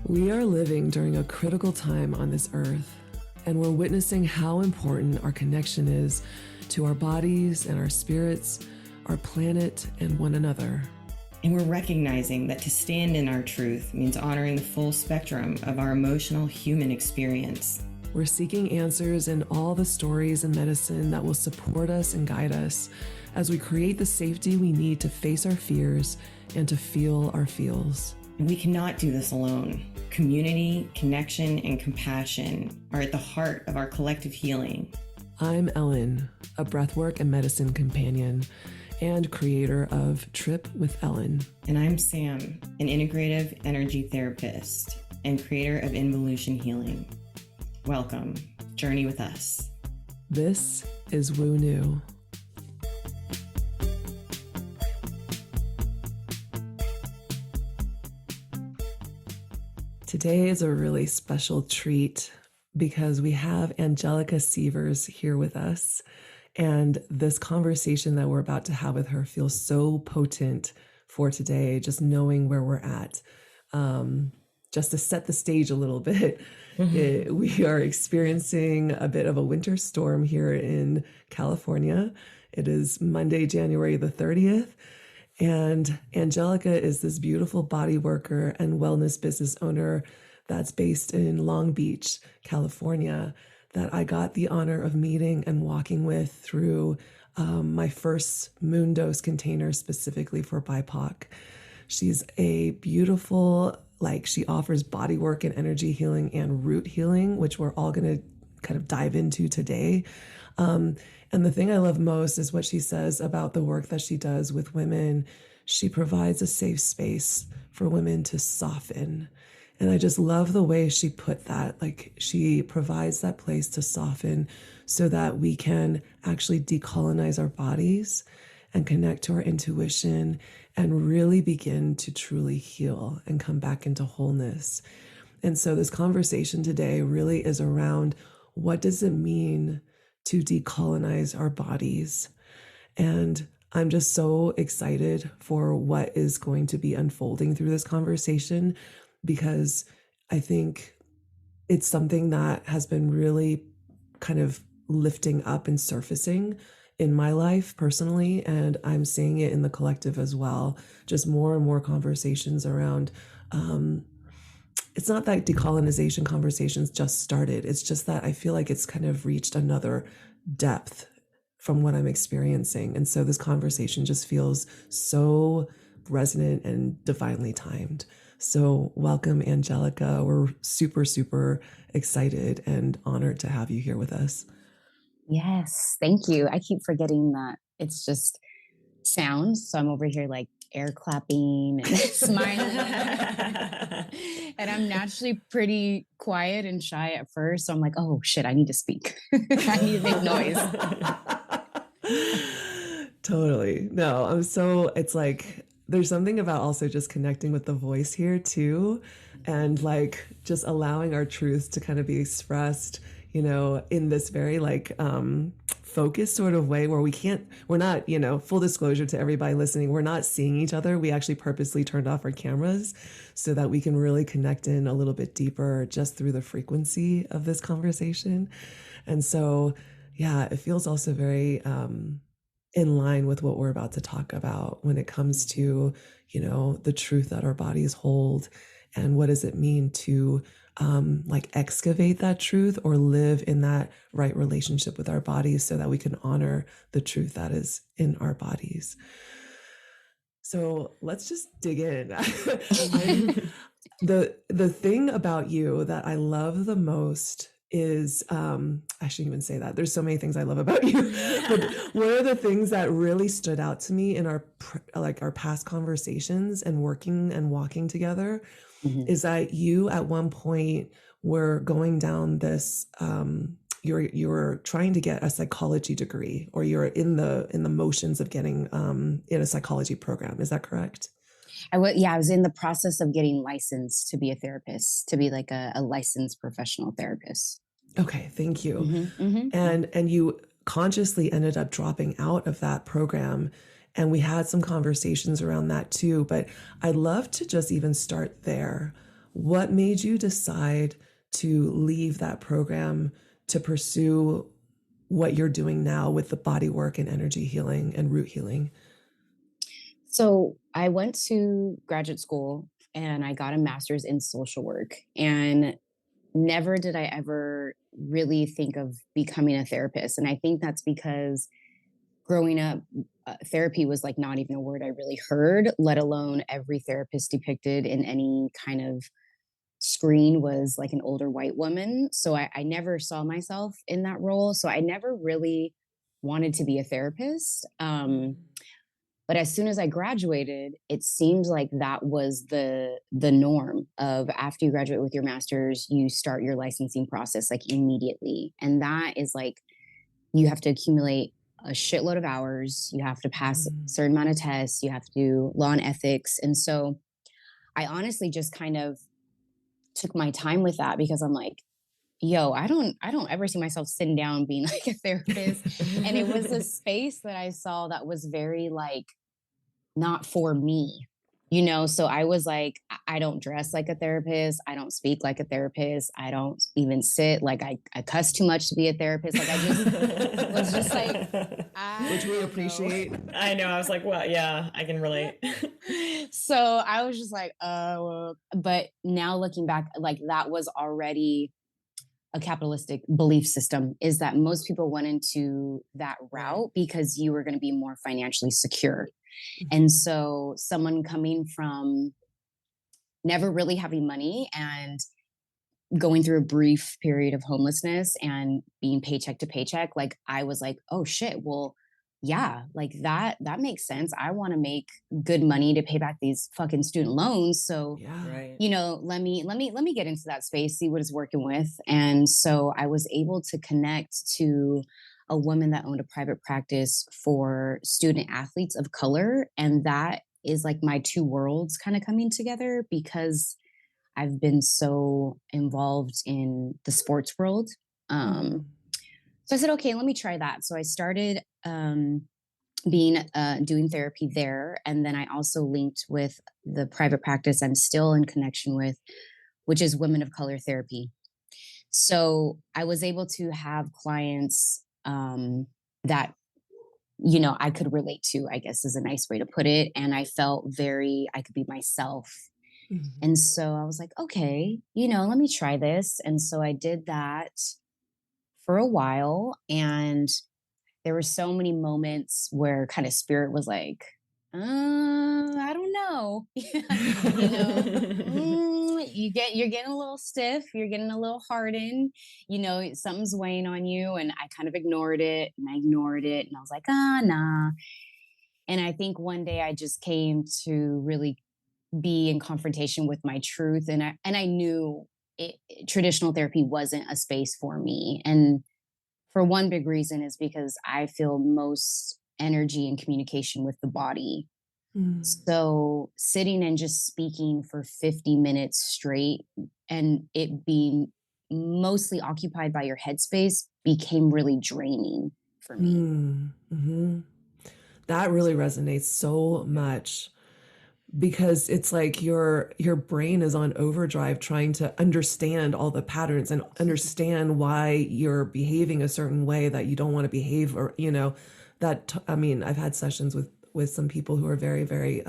We are living during a critical time on this earth, and we're witnessing how important our connection is to our bodies and our spirits, our planet, and one another. And we're recognizing that to stand in our truth means honoring the full spectrum of our emotional human experience. We're seeking answers in all the stories and medicine that will support us and guide us as we create the safety we need to face our fears and to feel our feels. And we cannot do this alone. Community, connection, and compassion are at the heart of our collective healing. I'm Ellen, a breathwork and medicine companion and creator of Trip with Ellen. And I'm Sam, an integrative energy therapist and creator of Involution Healing. Welcome. Journey with us. This is Woo New. Today is a really special treat because we have Angelica Sievers here with us. And this conversation that we're about to have with her feels so potent for today, just knowing where we're at. Just to set the stage a little bit, we are experiencing a bit of a winter storm here in California. It is Monday, January the 30th. And Angelica is this beautiful body worker and wellness business owner that's based in Long Beach, California, that I got the honor of meeting and walking with through my first Moon Dose container specifically for BIPOC. She's a beautiful, she offers body work and energy healing and root healing, which we're all going to kind of dive into today. And the thing I love most is what she says about the work that she does with women. She provides a safe space for women to soften. And I just love the way she put that. She provides that place to soften so that we can actually decolonize our bodies and connect to our intuition and really begin to truly heal and come back into wholeness. And so this conversation today really is around what does it mean to decolonize our bodies. And I'm just so excited for what is going to be unfolding through this conversation, because I think it's something that has been really kind of lifting up and surfacing in my life personally, and I'm seeing it in the collective as well. Just more and more conversations around it's not that decolonization conversations just started. It's just that I feel like it's kind of reached another depth from what I'm experiencing. And so this conversation just feels so resonant and divinely timed. So welcome, Angelica. We're super, super excited and honored to have you here with us. Yes, thank you. I keep forgetting that it's just sounds. So I'm over here air clapping and smiling. And I'm naturally pretty quiet and shy at first. So I'm like, oh shit, I need to speak. I need to make noise. Totally. No, it's there's something about also just connecting with the voice here too. And just allowing our truth to kind of be expressed, in this very focused sort of way where we're not, full disclosure to everybody listening, we're not seeing each other. We actually purposely turned off our cameras so that we can really connect in a little bit deeper just through the frequency of this conversation. And so, yeah, it feels also very in line with what we're about to talk about when it comes to, the truth that our bodies hold and what does it mean to excavate that truth or live in that right relationship with our bodies so that we can honor the truth that is in our bodies. So let's just dig in. The thing about you that I love the most is, I shouldn't even say that. There's so many things I love about you, but one of the things that really stood out to me in our past conversations and working and walking together is that you at one point were going down this, you were trying to get a psychology degree, or you're in the motions of getting in a psychology program. Is that correct? I was in the process of getting licensed to be a therapist, to be a licensed professional therapist. Okay, thank you. And you consciously ended up dropping out of that program. And we had some conversations around that too, but I'd love to just even start there. What made you decide to leave that program to pursue what you're doing now with the body work and energy healing and root healing? So I went to graduate school and I got a master's in social work. And never did I ever really think of becoming a therapist. And I think that's because growing up, therapy was like not even a word I really heard, let alone every therapist depicted in any kind of screen was like an older white woman. So I never saw myself in that role. So I never really wanted to be a therapist. But as soon as I graduated, it seemed like that was the norm of after you graduate with your master's, you start your licensing process like immediately. And that is like you have to accumulate a shitload of hours, you have to pass a Mm. certain amount of tests, you have to do law and ethics. And so I honestly just kind of took my time with that because I'm like, yo, I don't ever see myself sitting down being like a therapist. And it was a space that I saw that was very like not for me, you know? So I was like, I don't dress like a therapist. I don't speak like a therapist. I don't even sit like I cuss too much to be a therapist. Like I just was just like, Which I we don't know. appreciate. I know. I was like, well, yeah, I can relate. So I was just like, but now looking back, like that was already a capitalistic belief system is that most people went into that route because you were going to be more financially secure. And so someone coming from never really having money and going through a brief period of homelessness and being paycheck to paycheck, like I was like, oh shit, well, yeah, like that makes sense. I want to make good money to pay back these fucking student loans. So, Yeah. Right. you know, let me get into that space, see what it's working with. And so I was able to connect to a woman that owned a private practice for student athletes of color. And that is like my two worlds kind of coming together because I've been so involved in the sports world. Mhm. So I said, okay, let me try that. So I started being doing therapy there, and then I also linked with the private practice I'm still in connection with, which is Women of Color Therapy. So I was able to have clients that I could relate to, I guess is a nice way to put it, and I felt I could be myself. Mhm. And so I was like, okay, let me try this. And so I did that for a while. And there were so many moments where kind of spirit was like, I don't know. You're getting a little stiff, you're getting a little hardened, something's weighing on you. And I kind of ignored it and I ignored it. And I was like, nah. And I think one day I just came to really be in confrontation with my truth, and I knew traditional therapy wasn't a space for me. And for one big reason is because I feel most energy and communication with the body. Mm. So sitting and just speaking for 50 minutes straight and it being mostly occupied by your headspace became really draining for me. Mm. Mhm. That really resonates so much because it's like your brain is on overdrive trying to understand all the patterns and understand why you're behaving a certain way that you don't want to behave, or I mean, I've had sessions with some people who are very, very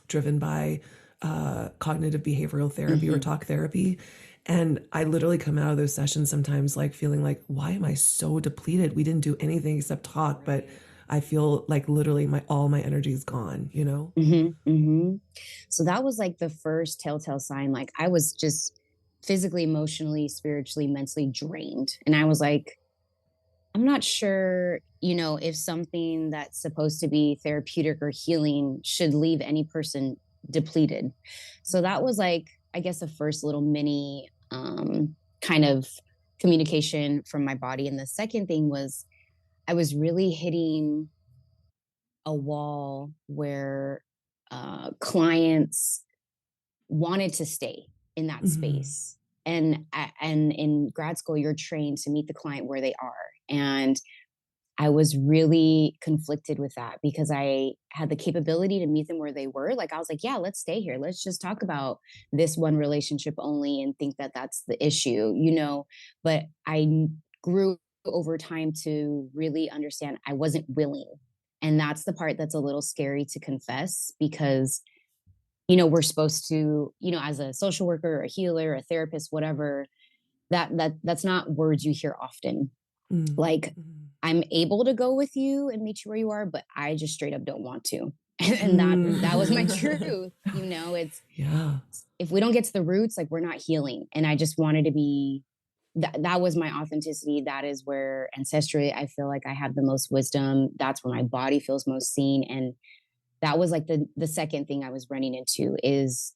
driven by cognitive behavioral therapy or Mm-hmm. talk therapy. And I literally come out of those sessions sometimes like feeling like, why am I so depleted? We didn't do anything except talk, but I feel like literally all my energy is gone, you know? Mm-hmm. Mm-hmm. So that was like the first telltale sign. Like I was just physically, emotionally, spiritually, mentally drained. And I was like, I'm not sure, if something that's supposed to be therapeutic or healing should leave any person depleted. So that was like, I guess, the first little mini kind of communication from my body. And the second thing was I was really hitting a wall where clients wanted to stay in that Mhm. space. And in grad school, you're trained to meet the client where they are. And I was really conflicted with that because I had the capability to meet them where they were. Like, I was like, yeah, let's stay here. Let's just talk about this one relationship only and think that that's the issue, you know? But I grew over time to really understand I wasn't willing. And that's the part that's a little scary to confess because, you know, we're supposed to, you know, as a social worker, a healer, a therapist, whatever, that's not words you hear often. Mm. Like, Mm. I'm able to go with you and meet you where you are, but I just straight up don't want to. And that was my truth. You know, it's Yeah. if we don't get to the roots, like we're not healing. And I just wanted to be that was my authenticity. That is where ancestrally I feel like I have the most wisdom. That's where my body feels most seen. And that was like the second thing I was running into is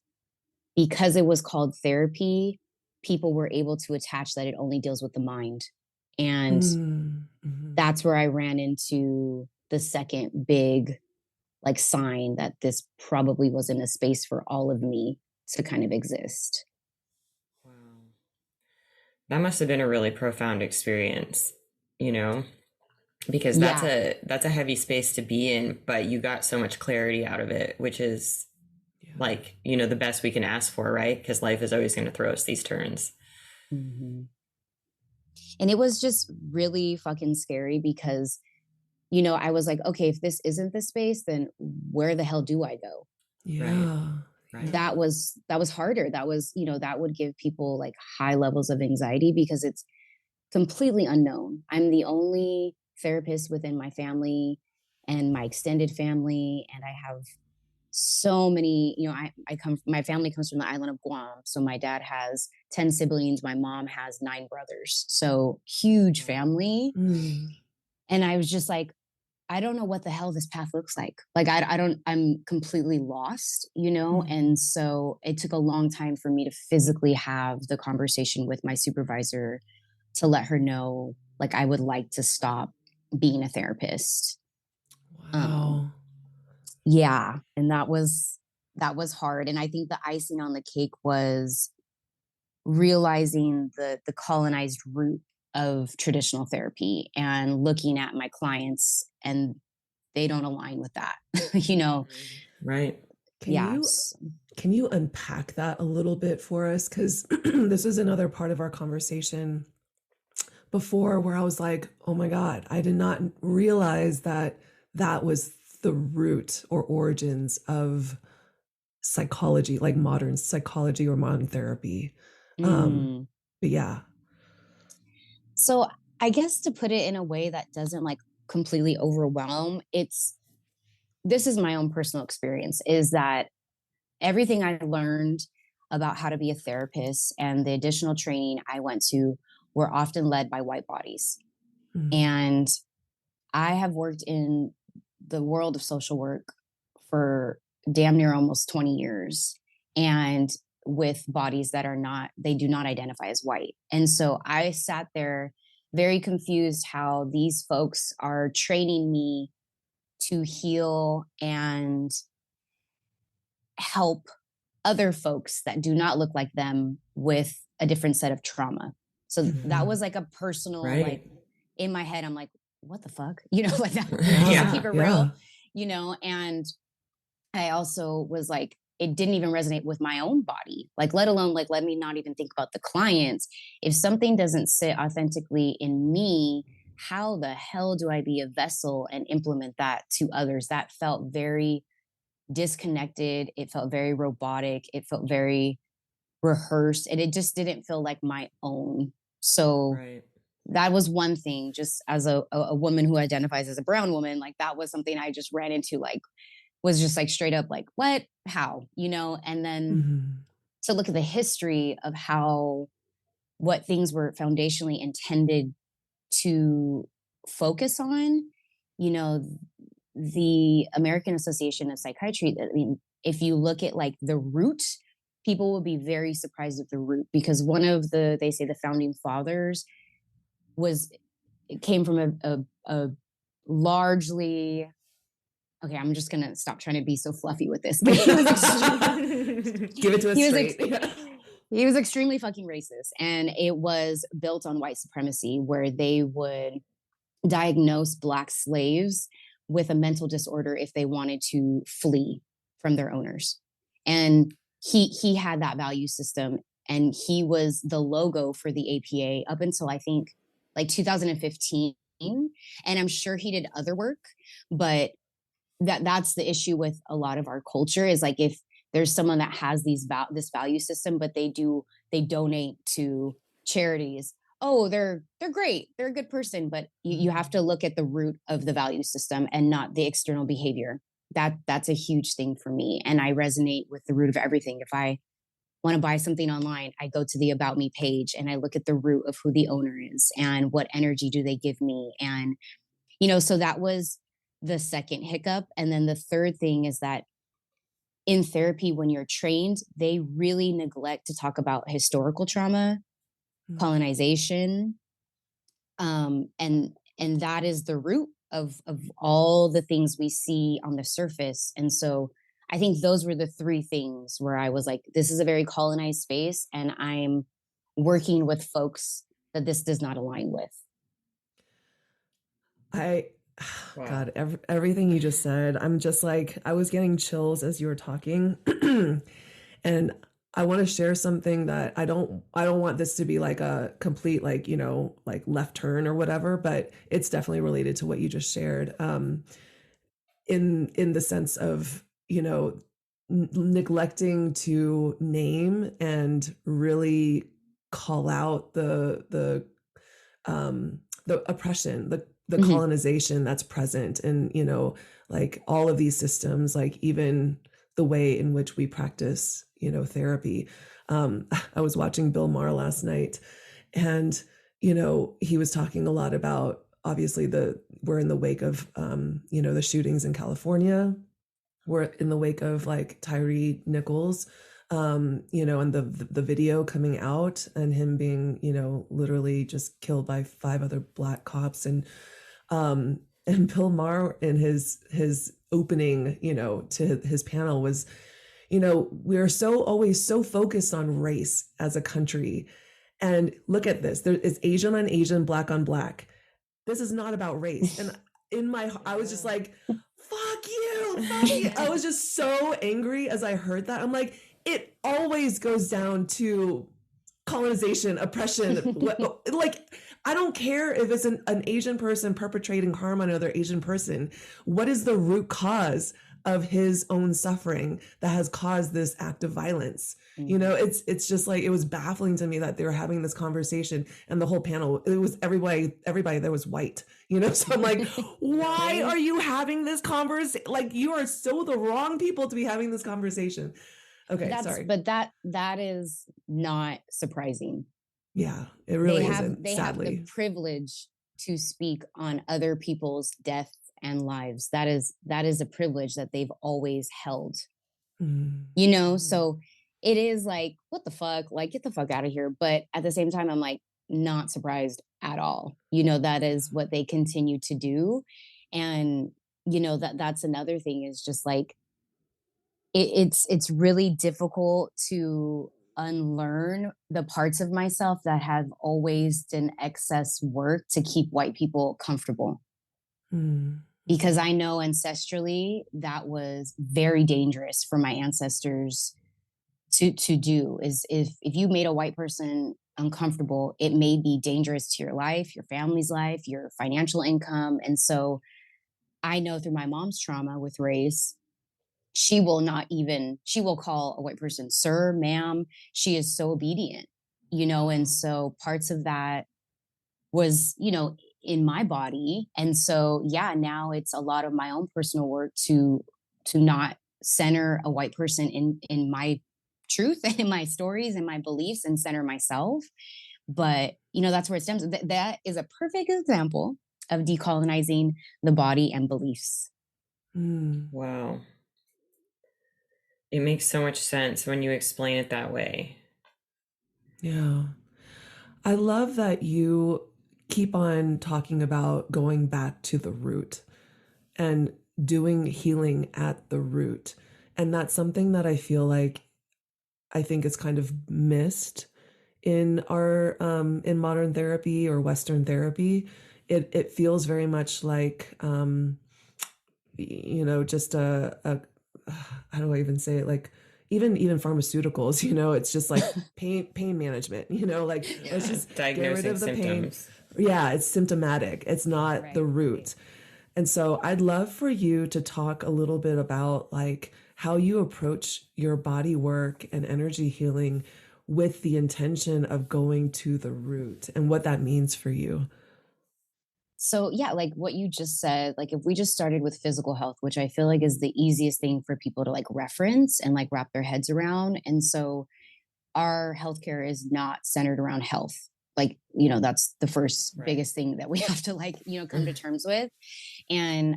because it was called therapy, people were able to attach that it only deals with the mind. And Mm. Mhm. that's where I ran into the second big like sign that this probably wasn't a space for all of me to kind of exist. Wow. That must have been a really profound experience, you know, because Yeah. that's a heavy space to be in, but you got so much clarity out of it, which is Yeah. like, you know, the best we can ask for, right? Because life is always going to throw us these turns. Mm-hmm. And it was just really fucking scary because, you know, I was like, okay, if this isn't the space, then where the hell do I go? Yeah. Right. That was harder. That was, you know, that would give people like high levels of anxiety because it's completely unknown. I'm the only therapist within my family and my extended family. And I have so many, you know, my family comes from the island of Guam. So my dad has 10 siblings. My mom has 9 brothers. So huge family. Mm. And I was just like, I don't know what the hell this path looks like. Like, I'm completely lost, you know? Mm. And so it took a long time for me to physically have the conversation with my supervisor to let her know, like, I would like to stop being a therapist. Wow. Yeah. And that was hard. And I think the icing on the cake was realizing the colonized root of traditional therapy and looking at my clients and they don't align with that. You know. Right. Can Yeah. you unpack that a little bit for us? Because this is another part of our conversation before where I was like, oh my God, I did not realize that that was the root or origins of psychology, like modern psychology or modern therapy. But yeah. So I guess to put it in a way that doesn't like completely overwhelm, this is my own personal experience is that everything I learned about how to be a therapist and the additional training I went to were often led by white bodies. Mm. And I have worked in the world of social work for damn near almost 20 years and with bodies that they do not identify as white. And so I sat there very confused how these folks are training me to heal and help other folks that do not look like them with a different set of trauma. So that was like a personal, like in my head, I'm like, what the fuck? You know, like that, just to keep it real, you know? And I also was like, it didn't even resonate with my own body, like, let alone like, let me not even think about the clients. If something doesn't sit authentically in me, how the hell do I be a vessel and implement that to others? That felt very disconnected. It felt very robotic. It felt very rehearsed and it just didn't feel like my own. So that was one thing, just as a woman who identifies as a brown woman, like that was something I just ran into, like was just like straight up like, what, how, you know? And then to look at the history of what things were foundationally intended to focus on, you know, the American Association of Psychiatry, I mean, if you look at like the root, people will be very surprised at the root because one of they say the founding fathers came from a largely, okay, I'm just going to stop trying to be so fluffy with this. But he was give it to us straight. He was extremely fucking racist. And it was built on white supremacy where they would diagnose Black slaves with a mental disorder if they wanted to flee from their owners. And he had that value system, and he was the logo for the APA up until I think like 2015. And I'm sure he did other work, but that's the issue with a lot of our culture is like if there's someone that has this value system, but they donate to charities. Oh, they're great. They're a good person, but you have to look at the root of the value system and not the external behavior. That's a huge thing for me. And I resonate with the root of everything. If I want to buy something online, I go to the About Me page and I look at the root of who the owner is and what energy do they give me. And, so that was the second hiccup. And then the third thing is that in therapy, when you're trained, they really neglect to talk about historical trauma, colonization, and that is the root of all the things we see on the surface. And so I think those were the three things where I was like, this is a very colonized space, and I'm working with folks that this does not align with. God, everything you just said, I'm just like, I was getting chills as you were talking. And I want to share something that I don't want this to be like a complete, like, like left turn or whatever, but it's definitely related to what you just shared. In the sense of, neglecting to name and really call out the oppression, the colonization that's present, and like all of these systems, like even the way in which we practice therapy. I was watching Bill Maher last night, and he was talking a lot about, obviously we're in the wake of the shootings in California. We're in the wake of like Tyree Nichols, and the video coming out and him being, literally just killed by 5 other Black cops. And Bill Maher in his opening, to his panel was, we're always so focused on race as a country. And look at this, there is Asian on Asian, Black on Black. This is not about race. And I was just like, fuck you. I was just so angry as I heard that. I'm like, it always goes down to colonization, oppression. Like, I don't care if it's an Asian person perpetrating harm on another Asian person. What is the root cause of his own suffering that has caused this act of violence? It's just like, it was baffling to me that they were having this conversation, and the whole panel, it was everybody there was white, so I'm like, why are you having this conversation? Like, you are so the wrong people to be having this conversation. Okay, sorry. But that is not surprising. Yeah, it really isn't. They sadly have the privilege to speak on other people's death and lives. That is a privilege that they've always held. So it is like, what the fuck? Like, get the fuck out of here. But at the same time, I'm like, not surprised at all. That is what they continue to do. And that's another thing, is just like, it's really difficult to unlearn the parts of myself that have always done excess work to keep white people comfortable. Because I know ancestrally that was very dangerous for my ancestors to do. Is if you made a white person uncomfortable, it may be dangerous to your life, your family's life, your financial income. And so I know through my mom's trauma with race, she will call a white person sir, ma'am. She is so obedient, and so parts of that was, in my body. And so, yeah, now it's a lot of my own personal work to not center a white person in my truth and in my stories and my beliefs, and center myself. But, that's where it stems. That is a perfect example of decolonizing the body and beliefs. Wow. It makes so much sense when you explain it that way. Yeah. I love that you keep on talking about going back to the root and doing healing at the root. And that's something that I feel like, I think it's kind of missed in our, in modern therapy or Western therapy, it feels very much like, just a how do I even say it? Like even pharmaceuticals, it's just like pain management, like let's Yeah. just get rid Diagnosing of the pain. symptoms. Yeah, it's symptomatic. It's not the Right. root. And so I'd love for you to talk a little bit about like how you approach your body work and energy healing with the intention of going to the root and what that means for you. So yeah, like what you just said, like if we just started with physical health, which I feel like is the easiest thing for people to like reference and like wrap their heads around. And so our healthcare is not centered around health. Like, that's the first Right. biggest thing that we have to like, come to terms with. And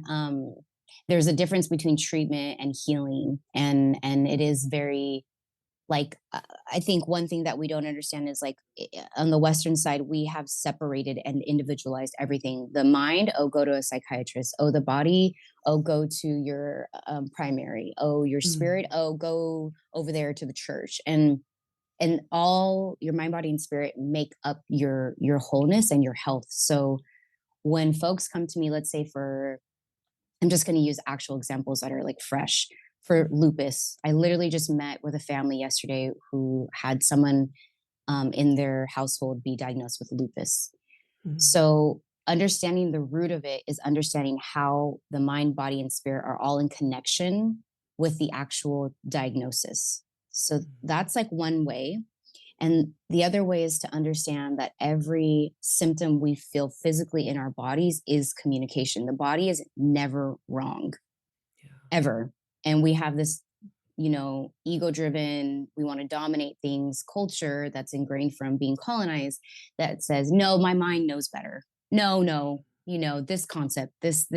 there's a difference between treatment and healing. And it is very like I think one thing that we don't understand is like on the Western side we have separated and individualized everything. The mind, oh, go to a psychiatrist. Oh, the body, oh, go to your primary. Oh, your Mm. spirit, oh, go over there to the church. And all your mind, body, and spirit make up your wholeness and your health. So when folks come to me, let's say for, I'm just going to use actual examples that are like fresh. For lupus, I literally just met with a family yesterday who had someone in their household be diagnosed with lupus. Mm. So understanding the root of it is understanding how the mind, body, and spirit are all in connection with the actual diagnosis. So that's like one way. And the other way is to understand that every symptom we feel physically in our bodies is communication. The body is never wrong, Yeah. ever. And we have this, ego driven, we want to dominate things culture that's ingrained from being colonized that says, no, my mind knows better. No, no, this concept, this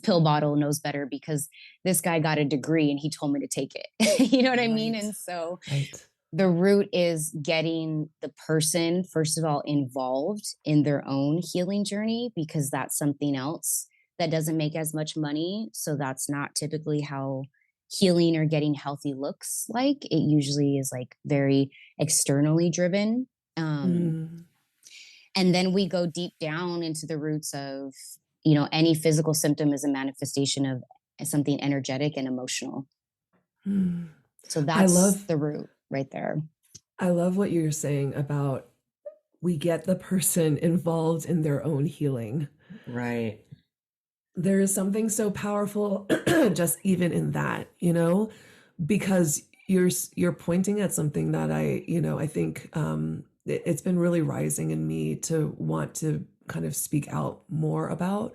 pill bottle knows better because this guy got a degree and he told me to take it. You know what I mean? Right. And so Right. the root is getting the person, first of all, involved in their own healing journey, because that's something else that doesn't make as much money. So that's not typically how healing or getting healthy looks like. It usually is like very externally driven. Um, Mm. and then we go deep down into the roots of, any physical symptom is a manifestation of something energetic and emotional. Mm. So I that's love the root right there. I love what you're saying about we get the person involved in their own healing. Right. There is something so powerful just even in that, because you're pointing at something that I think it's been really rising in me to want to kind of speak out more about,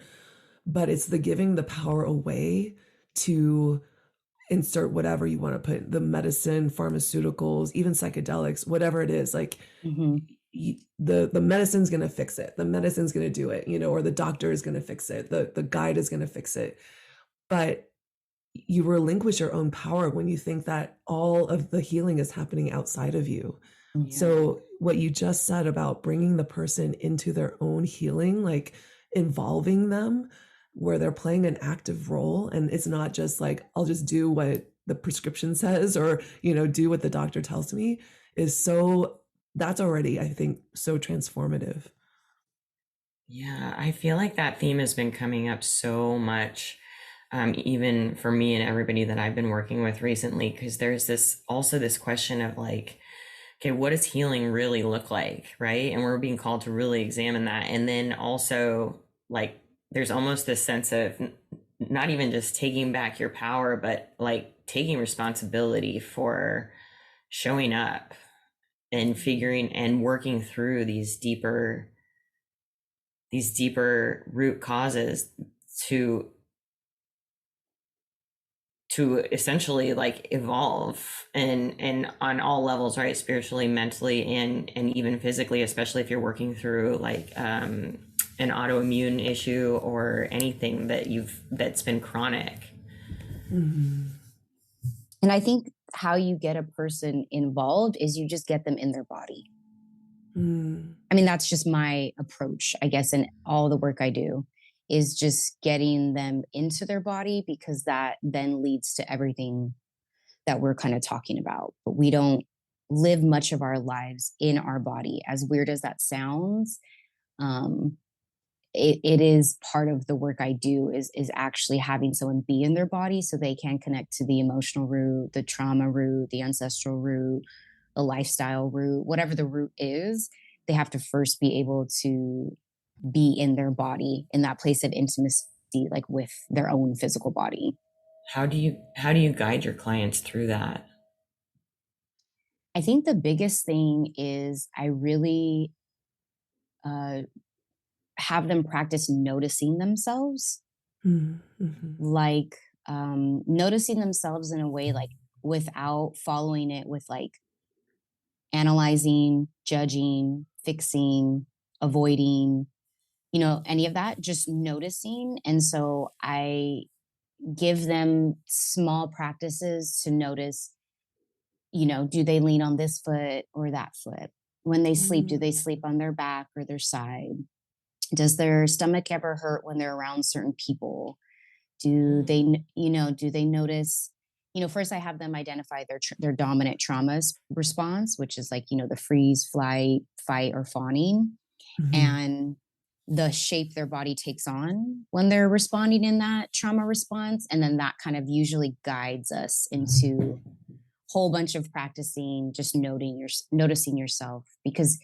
but it's the giving the power away to insert whatever you want to put, the medicine, pharmaceuticals, even psychedelics, whatever it is, like Mm-hmm. the medicine's going to fix it, the medicine's going to do it, or the doctor is going to fix it, the guide is going to fix it. But you relinquish your own power when you think that all of the healing is happening outside of you. Yeah. So what you just said about bringing the person into their own healing, like involving them where they're playing an active role, and it's not just like I'll just do what the prescription says or do what the doctor tells me, is so that's already, I think, so transformative. Yeah, I feel like that theme has been coming up so much, even for me and everybody that I've been working with recently, because there's this question of like, okay, what does healing really look like, right? And we're being called to really examine that. And then also, like, there's almost this sense of not even just taking back your power, but like taking responsibility for showing up and figuring and working through these deeper root causes to essentially like evolve and on all levels, right? Spiritually, mentally, and even physically, especially if you're working through like an autoimmune issue or anything that's been chronic. Mm-hmm. And I think how you get a person involved is you just get them in their body. Mm. I mean, that's just my approach, I guess, in all the work I do is just getting them into their body, because that then leads to everything that we're kind of talking about. But we don't live much of our lives in our body, as weird as that sounds. Um, it is part of the work I do is actually having someone be in their body so they can connect to the emotional root, the trauma root, the ancestral root, the lifestyle root, whatever the root is. They have to first be able to be in their body in that place of intimacy, like with their own physical body. How do you guide your clients through that? I think the biggest thing is I really uh, have them practice noticing themselves, Mm-hmm. like noticing themselves in a way like without following it with like analyzing, judging, fixing, avoiding, any of that, just noticing. And so I give them small practices to notice, do they lean on this foot or that foot? When they sleep, do they sleep on their back or their side? Does their stomach ever hurt when they're around certain people? Do they notice, first I have them identify their dominant trauma response, which is like, the freeze, flight, fight, or fawning, Mm-hmm. and the shape their body takes on when they're responding in that trauma response. And then that kind of usually guides us into whole bunch of practicing just noticing yourself, because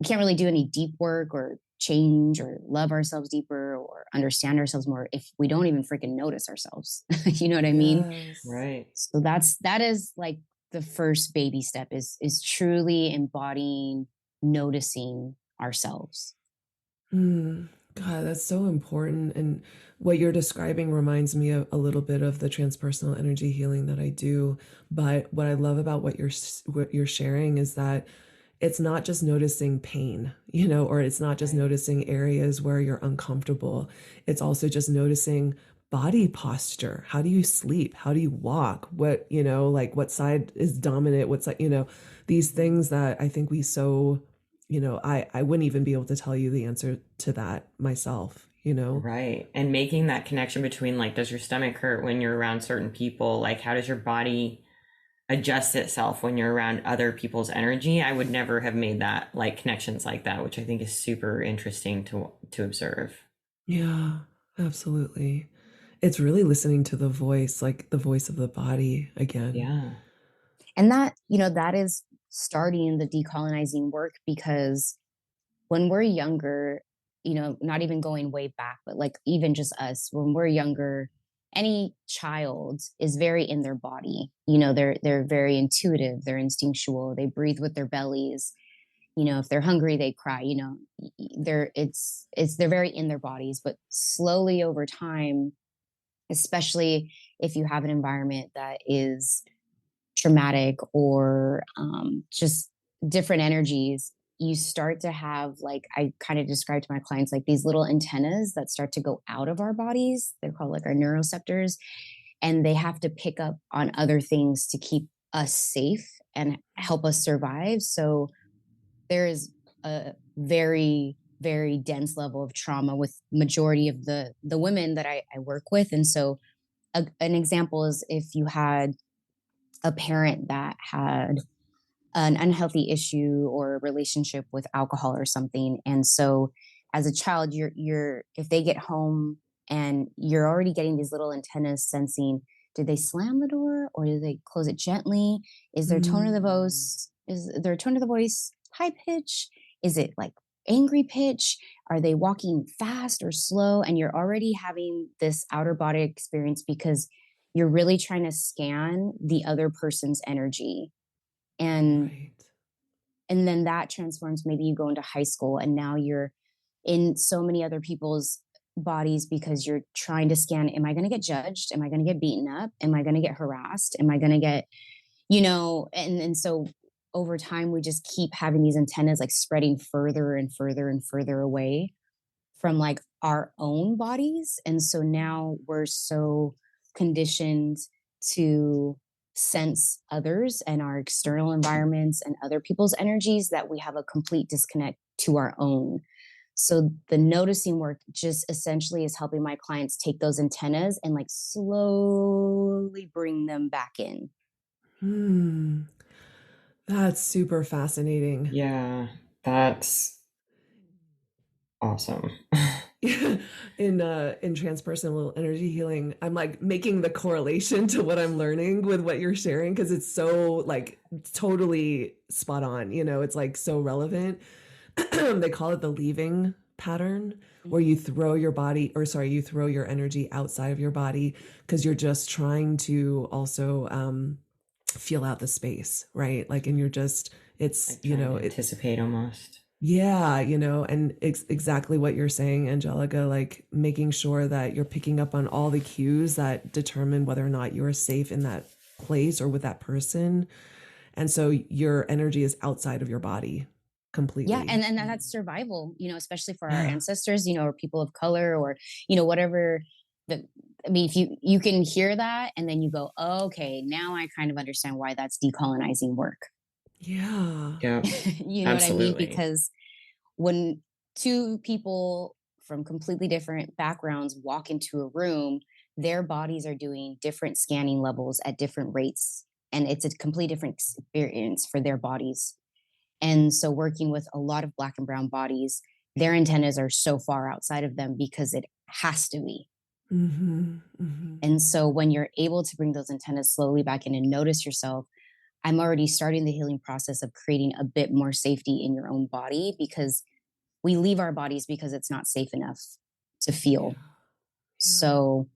we can't really do any deep work or change or love ourselves deeper or understand ourselves more if we don't even freaking notice ourselves. You know what I mean? Yes. Right. So that is like the first baby step is truly embodying noticing ourselves. Mm. God, that's so important. And what you're describing reminds me of a little bit of the transpersonal energy healing that I do. But what I love about what you're sharing is that it's not just noticing pain, or it's not just Right. noticing areas where you're uncomfortable. It's also just noticing body posture. How do you sleep? How do you walk? What, like what side is dominant? What's like, these things that I think we so, I wouldn't even be able to tell you the answer to that myself. Right. And making that connection between, like, does your stomach hurt when you're around certain people? Like, how does your body adjust itself when you're around other people's energy? I would never have made that, like, connections like that, which I think is super interesting to observe. Yeah, absolutely. It's really listening to the voice, like the voice of the body again. Yeah. And that is starting the decolonizing work, because when we're younger, not even going way back, but like even just us, when we're younger, any child is very in their body. They're very intuitive, they're instinctual, they breathe with their bellies. If they're hungry, they cry. They're very in their bodies. But slowly over time, especially if you have an environment that is traumatic or just different energies, you start to have, like I kind of describe to my clients, like these little antennas that start to go out of our bodies. They're called like our neuroceptors, and they have to pick up on other things to keep us safe and help us survive. So there is a very very dense level of trauma with majority of the women that I work with. And so an example is if you had a parent that had an unhealthy issue or relationship with alcohol or something. And so as a child, you're if they get home and you're already getting these little antennas sensing, did they slam the door or do they close it gently? Is their tone of the voice high pitch? Is it like angry pitch? Are they walking fast or slow? And you're already having this outer body experience because you're really trying to scan the other person's energy. and Right. and then that transforms. Maybe you go into high school and now you're in so many other people's bodies because you're trying to scan, am I going to get judged, am I going to get beaten up, am I going to get harassed, am I going to get, and so over time we just keep having these antennas like spreading further and further and further away from like our own bodies. And so now we're so conditioned to sense others and our external environments and other people's energies that we have a complete disconnect to our own. So the noticing work just essentially is helping my clients take those antennas and like slowly bring them back in. Hmm. That's super fascinating. Yeah. That's awesome. in transpersonal energy healing, I'm like making the correlation to what I'm learning with what you're sharing, because it's so like totally spot on. It's like so relevant. They call it the leaving pattern, where you throw your body, or sorry, you throw your energy outside of your body because you're just trying to also feel out the space, right? Like, and you're just, it's, Like trying to anticipate almost. yeah, and exactly what you're saying, Angelica, like making sure that you're picking up on all the cues that determine whether or not you're safe in that place or with that person. And so your energy is outside of your body Yeah, completely. and that's survival, especially for our Yeah. ancestors, or people of color, or whatever. The I mean, if you can hear that, and then you go, oh, okay, now I kind of understand why that's decolonizing work. Yeah. Yeah, You know what I mean? absolutely. Because when two people from completely different backgrounds walk into a room, their bodies are doing different scanning levels at different rates, and it's a completely different experience for their bodies. And so, working with a lot of Black and brown bodies, their antennas are so far outside of them because it has to be. Mm-hmm. Mm-hmm. And so, when you're able to bring those antennas slowly back in and notice yourself, I'm already starting the healing process of creating a bit more safety in your own body, because we leave our bodies because it's not safe enough to Yeah. feel. Yeah. So,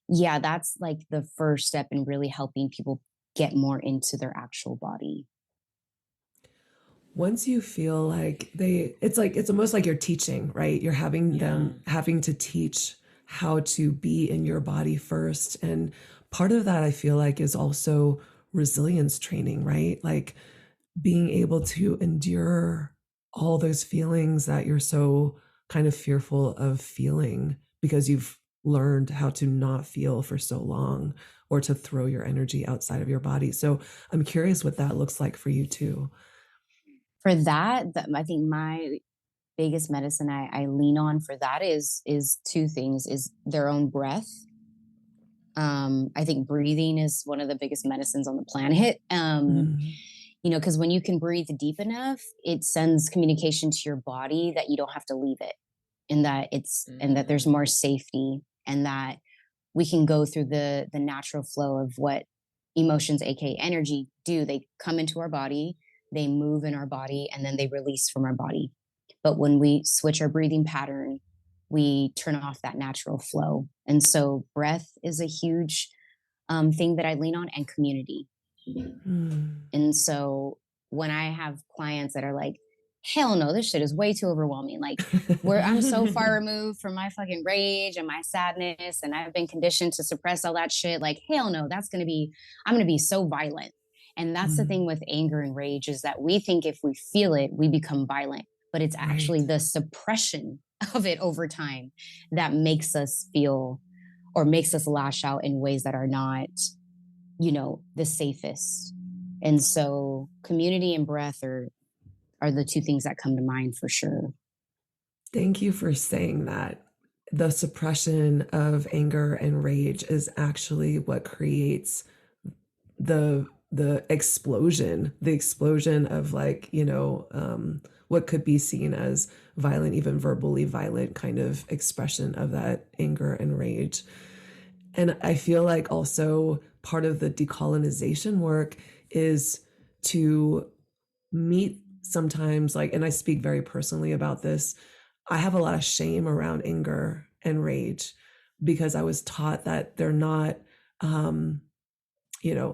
yeah, that's like the first step in really helping people get more into their actual body. Once you feel like it's almost like you're teaching, right? You're having Yeah. them having to teach how to be in your body first. And part of that I feel like is also resilience training, right? Like being able to endure all those feelings that you're so kind of fearful of feeling because you've learned how to not feel for so long, or to throw your energy outside of your body. So I'm curious what that looks like for you too. For that, I think my biggest medicine I lean on for that is two things: is their own breath. I think breathing is one of the biggest medicines on the planet. Mm, Because when you can breathe deep enough, it sends communication to your body that you don't have to leave it, and that there's Mm. more safety, and that we can go through the natural flow of what emotions, aka energy, do. They come into our body, they move in our body, and then they release from our body. But when we switch our breathing pattern, we turn off that natural flow. And so breath is a huge thing that I lean on, and community. mm. And so when I have clients that are like, hell no, this shit is way too overwhelming. Like, where I'm so far removed from my fucking rage and my sadness, and I've been conditioned to suppress all that shit. Like, hell no, I'm going to be so violent. And that's the thing Mm, with anger and rage, is that we think if we feel it, we become violent, but it's actually right. the suppression of it over time that makes us feel, or makes us lash out in ways that are not, the safest. And so community and breath are the two things that come to mind for sure. Thank you for saying that. The suppression of anger and rage is actually what creates the explosion of, like, what could be seen as violent, even verbally violent kind of expression of that anger and rage. And I feel like also part of the decolonization work is to meet sometimes, like, and I speak very personally about this, I have a lot of shame around anger and rage because I was taught that they're not um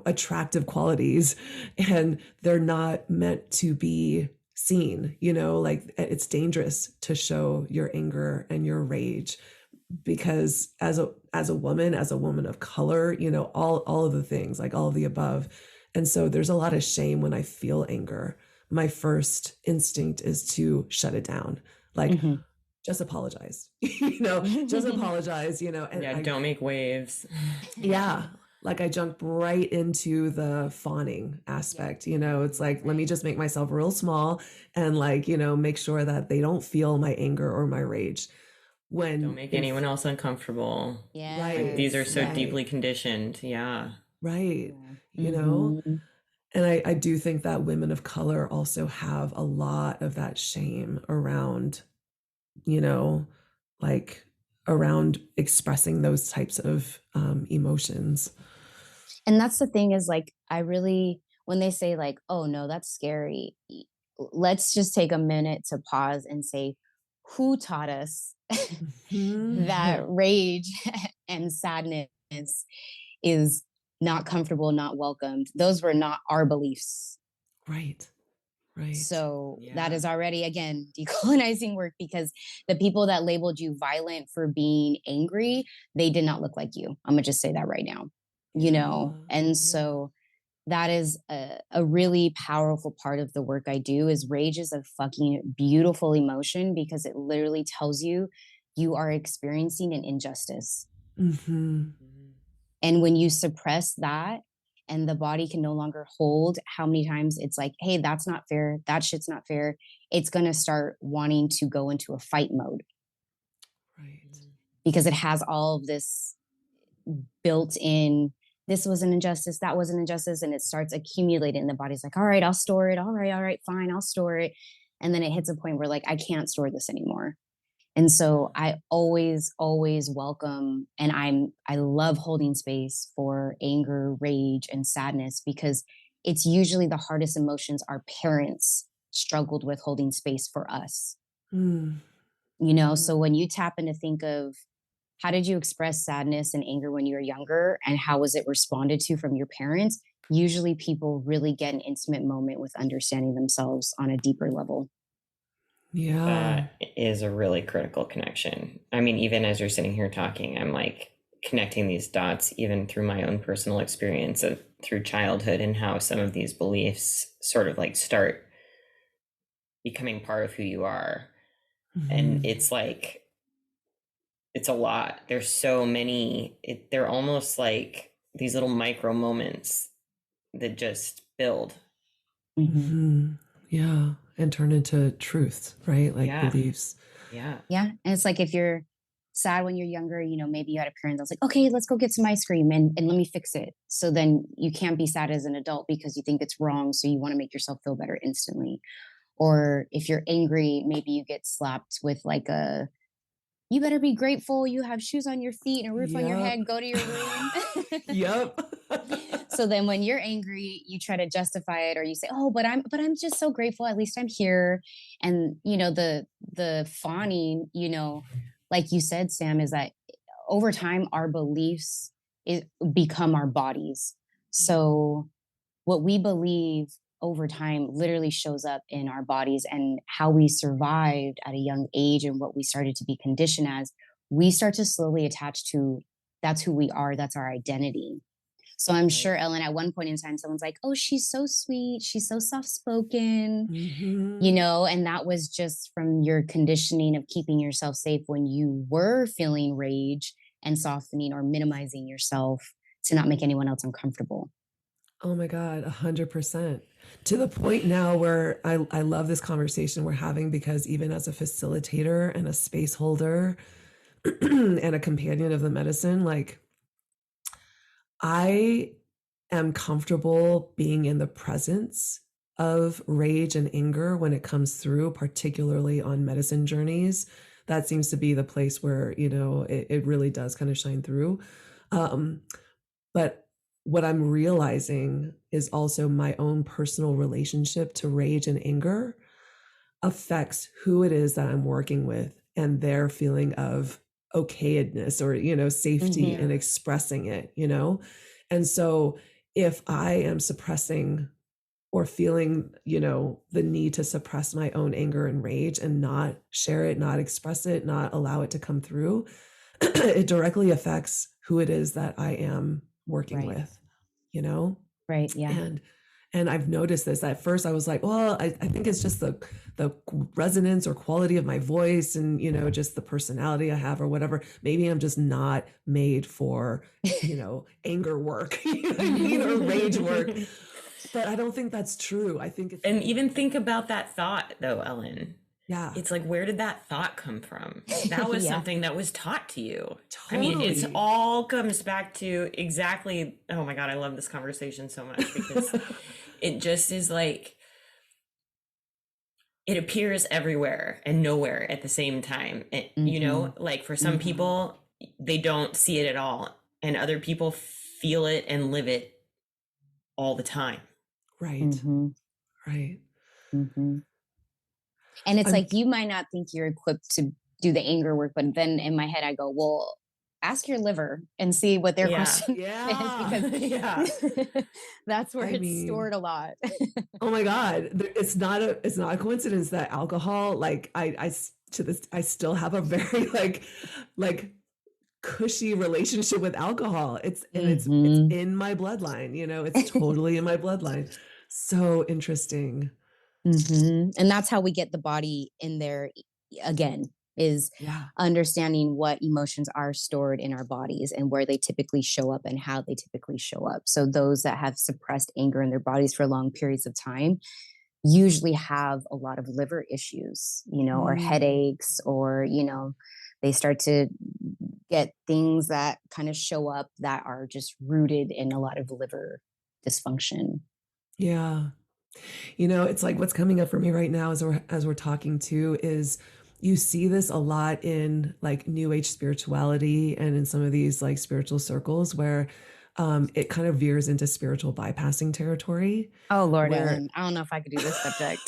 attractive qualities, and they're not meant to be seen, like it's dangerous to show your anger and your rage, because as a woman of color, all of the things, like all of the above. And so there's a lot of shame when I feel anger. My first instinct is to shut it down, like, Mm-hmm. just apologize, just apologize, and Yeah, don't make waves. yeah, like I jump right into the fawning Yep. aspect. It's like, let me Right. just make myself real small, and, like, make sure that they don't feel my anger or my rage, Don't when make anyone if else uncomfortable. Like right, these are Yes. so right, deeply conditioned. Yeah. right, Yeah. you know Mm-hmm. and I do think that women of color also have a lot of that shame around, you know like around expressing those types of emotions. And that's the thing is like, when they say like, oh no, that's scary, let's just take a minute to pause and say, who taught us that rage and sadness is not comfortable, not welcomed? Those were not our beliefs. Right. Right. So that is already, again, decolonizing work, because the people that labeled you violent for being angry, they did not look like you. I'm going to just say that right now, And so that is a really powerful part of the work I do. Is rage is a fucking beautiful emotion, because it literally tells you you are experiencing an injustice. Mm-hmm. And when you suppress that, and the body can no longer hold how many times it's like, hey, that's not fair, that shit's not fair, it's going to start wanting to go into a fight mode. Right. Because it has all of this built in, this was an injustice, that was an injustice, and it starts accumulating. The body's like, all right, I'll store it. All right, fine, I'll store it. And then it hits a point where like, I can't store this anymore. And so I always welcome, and I love holding space for anger, rage, and sadness, because it's usually the hardest emotions our parents struggled with holding space for us. So when you tap in to think of, how did you express sadness and anger when you were younger, and how was it responded to from your parents? Usually people really get an intimate moment with understanding themselves on a deeper level. Yeah. That is a really critical connection. I mean, even as you're sitting here talking, I'm like connecting these dots, even through my own personal experience of through childhood, and how some of these beliefs sort of like start becoming part of who you are. And it's like, it's a lot. There's so many, they're almost like these little micro moments that just build. Yeah. And turn into truths, right? Like beliefs. Yeah. And it's like, if you're sad when you're younger, maybe you had a parent that's like, okay, let's go get some ice cream and let me fix it. So then you can't be sad as an adult because you think it's wrong. So you want to make yourself feel better instantly. Or if you're angry, maybe you get slapped with like you better be grateful you have shoes on your feet and a roof on your head, go to your room. Yep. So then when you're angry, you try to justify it, or you say, oh, but I'm just so grateful, at least I'm here. And the fawning, like you said, Sam, is that over time our beliefs become our bodies. So what we believe over time literally shows up in our bodies, and how we survived at a young age and what we started to be conditioned as, we start to slowly attach to, that's who we are, that's our identity. So I'm sure, Ellen, at one point in time, someone's like, oh, she's so sweet, she's so soft-spoken, and that was just from your conditioning of keeping yourself safe when you were feeling rage, and softening or minimizing yourself to not make anyone else uncomfortable. Oh my God, 100%. To the point now where I love this conversation we're having, because even as a facilitator and a space holder and a companion of the medicine, like, I am comfortable being in the presence of rage and anger when it comes through, particularly on medicine journeys. That seems to be the place where, it really does kind of shine through. But what I'm realizing is also my own personal relationship to rage and anger affects who it is that I'm working with, and their feeling of okayedness or, safety in expressing it. And so if I am suppressing or feeling, the need to suppress my own anger and rage and not share it, not express it, not allow it to come through, it directly affects who it is that I am working with, Right. Yeah. And I've noticed this. At first I was like, well, I think it's just the resonance or quality of my voice and, just the personality I have or whatever. Maybe I'm just not made for, anger work, or rage work. But I don't think that's true. I think and even think about that thought though, Ellen. Yeah. It's like, where did that thought come from? That was something that was taught to you. Totally. I mean, it's all comes back to exactly, oh my God, I love this conversation so much, because it just is like, it appears everywhere and nowhere at the same time. You know, like for some people, they don't see it at all, and other people feel it and live it all the time. Right. Right. And it's like, you might not think you're equipped to do the anger work, but then in my head, I go, well, ask your liver and see what their question is, because that's where it's stored a lot. Oh my God. It's not a coincidence that alcohol, like I still have a very like cushy relationship with alcohol. It's in my bloodline, you know, it's totally in my bloodline. So interesting. And that's how we get the body in there again, is understanding what emotions are stored in our bodies and where they typically show up and how they typically show up. So those that have suppressed anger in their bodies for long periods of time usually have a lot of liver issues, you know, or headaches, or, you know, they start to get things that kind of show up that are just rooted in a lot of liver dysfunction. Yeah. You know, it's like what's coming up for me right now as we're talking too is you see this a lot in like new age spirituality and in some of these like spiritual circles where it kind of veers into spiritual bypassing territory. Oh, Lord, Ellen, I don't know if I could do this subject.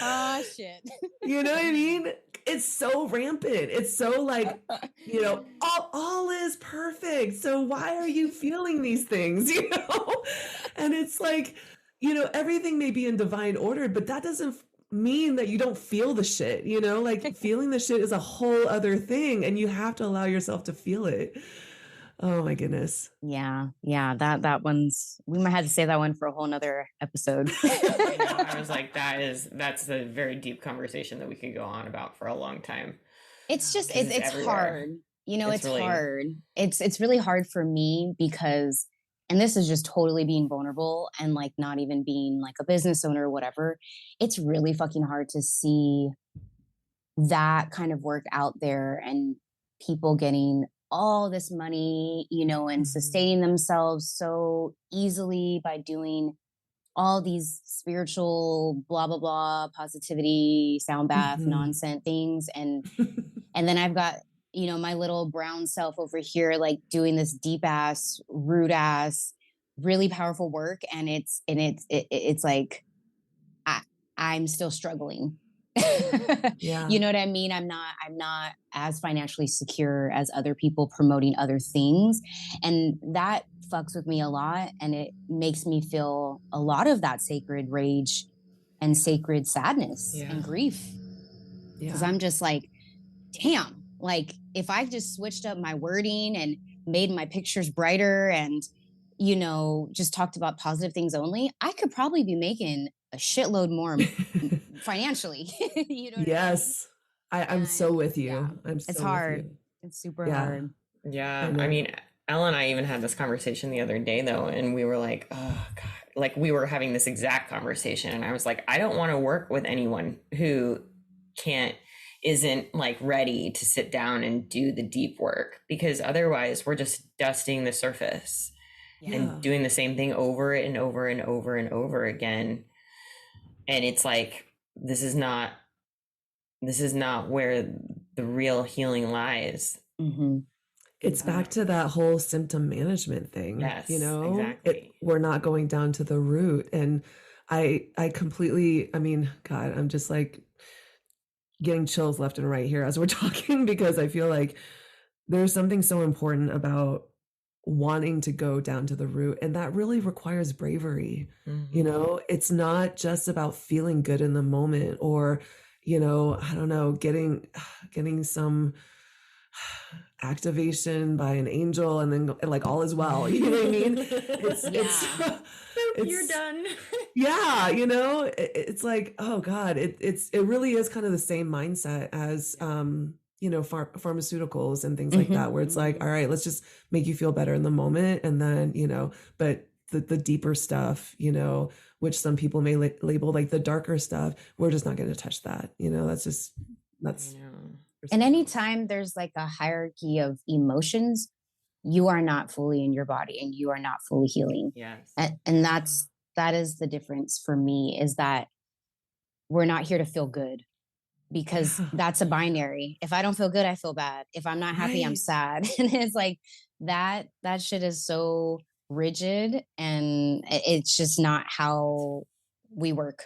Oh, shit. You know what I mean? It's so rampant. It's so like, you know, all is perfect. So why are you feeling these things, you know? And it's like, you know, everything may be in divine order, but that doesn't mean that you don't feel the shit, you know? Like feeling the shit is a whole other thing, and you have to allow yourself to feel it. Oh my goodness. Yeah. That one's, we might have to say that one for a whole nother episode. I was like, that's a very deep conversation that we could go on about for a long time. It's just, it's hard. You know, it's really hard. It's really hard for me because, and this is just totally being vulnerable and like not even being like a business owner or whatever. It's really fucking hard to see that kind of work out there and people getting all this money, you know, and sustaining themselves so easily by doing all these spiritual blah blah blah positivity sound bath nonsense things, and then I've got, you know, my little brown self over here like doing this deep ass rude ass really powerful work, and it's like I'm still struggling. You know what I mean? I'm not as financially secure as other people promoting other things. And that fucks with me a lot. And it makes me feel a lot of that sacred rage and sacred sadness and grief. Because I'm just like, damn, like if I just switched up my wording and made my pictures brighter and, you know, just talked about positive things only, I could probably be making a shitload more financially. You know what yes. I mean? I'm so with you. Yeah. It's hard. It's super hard. Yeah. I mean, Ella and I even had this conversation the other day though, and we were like, oh God, like we were having this exact conversation. And I was like, I don't want to work with anyone who isn't like ready to sit down and do the deep work, because otherwise we're just dusting the surface and doing the same thing over and over and over and over again. And it's like, this is not where the real healing lies. It's back to that whole symptom management thing. Yes, you know, exactly. We're not going down to the root. And I completely, I mean, God, I'm just like getting chills left and right here as we're talking, because I feel like there's something so important about wanting to go down to the root, and that really requires bravery. You know, it's not just about feeling good in the moment, or, you know, I don't know, getting some activation by an angel and then like all is well, you know what I mean? It's you're done. Yeah, you know, it's like, oh God, it really is kind of the same mindset as you know, pharmaceuticals and things like that, where it's like, all right, let's just make you feel better in the moment. And then, you know, but the deeper stuff, you know, which some people may label like the darker stuff, we're just not going to touch that. You know, that's and anytime there's like a hierarchy of emotions, you are not fully in your body and you are not fully healing. Yes. And that's that is the difference for me, is that we're not here to feel good, because Yeah. that's a binary. If I don't feel good, I feel bad. If I'm not happy, I'm Right. sad. And it's like that shit is so rigid, and it's just not how we work.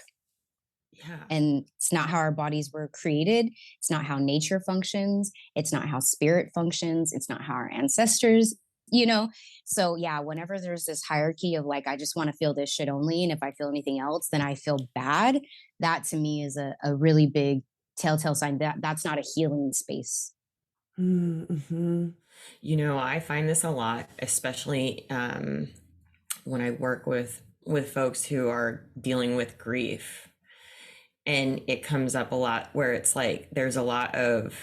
Yeah. And it's not how our bodies were created. It's not how nature functions. It's not how spirit functions. It's not how our ancestors, you know? So, yeah, whenever there's this hierarchy of like, I just want to feel this shit only. And if I feel anything else, then I feel bad. That to me is a really big telltale sign that that's not a healing space. Mm-hmm. You know, I find this a lot, especially when I work with folks who are dealing with grief. And it comes up a lot where it's like there's a lot of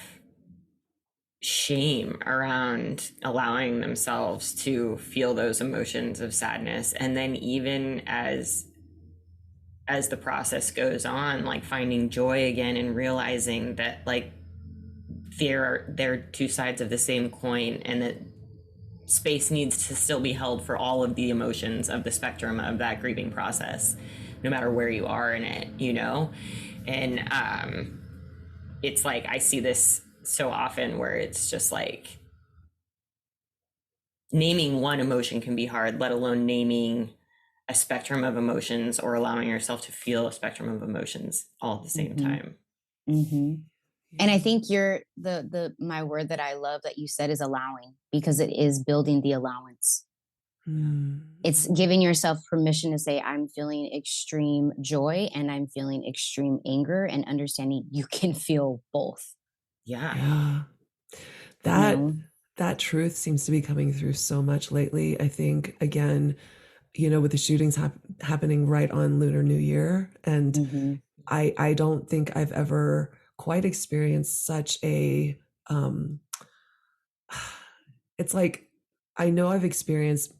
shame around allowing themselves to feel those emotions of sadness. And then even as the process goes on, like finding joy again and realizing that like they're two sides of the same coin, and that space needs to still be held for all of the emotions of the spectrum of that grieving process, no matter where you are in it, you know? And it's like I see this so often where it's just like naming one emotion can be hard, let alone naming a spectrum of emotions or allowing yourself to feel a spectrum of emotions all at the same time. Mm-hmm. And I think you're the my word that I love that you said is allowing, because it is building the allowance. Mm. It's giving yourself permission to say, I'm feeling extreme joy and I'm feeling extreme anger, and understanding you can feel both. Yeah. Yeah. You That know? that truth seems to be coming through so much lately. I think again, with the shootings happening right on Lunar New Year, and Mm-hmm. I don't think I've ever quite experienced such a it's like I know I've experienced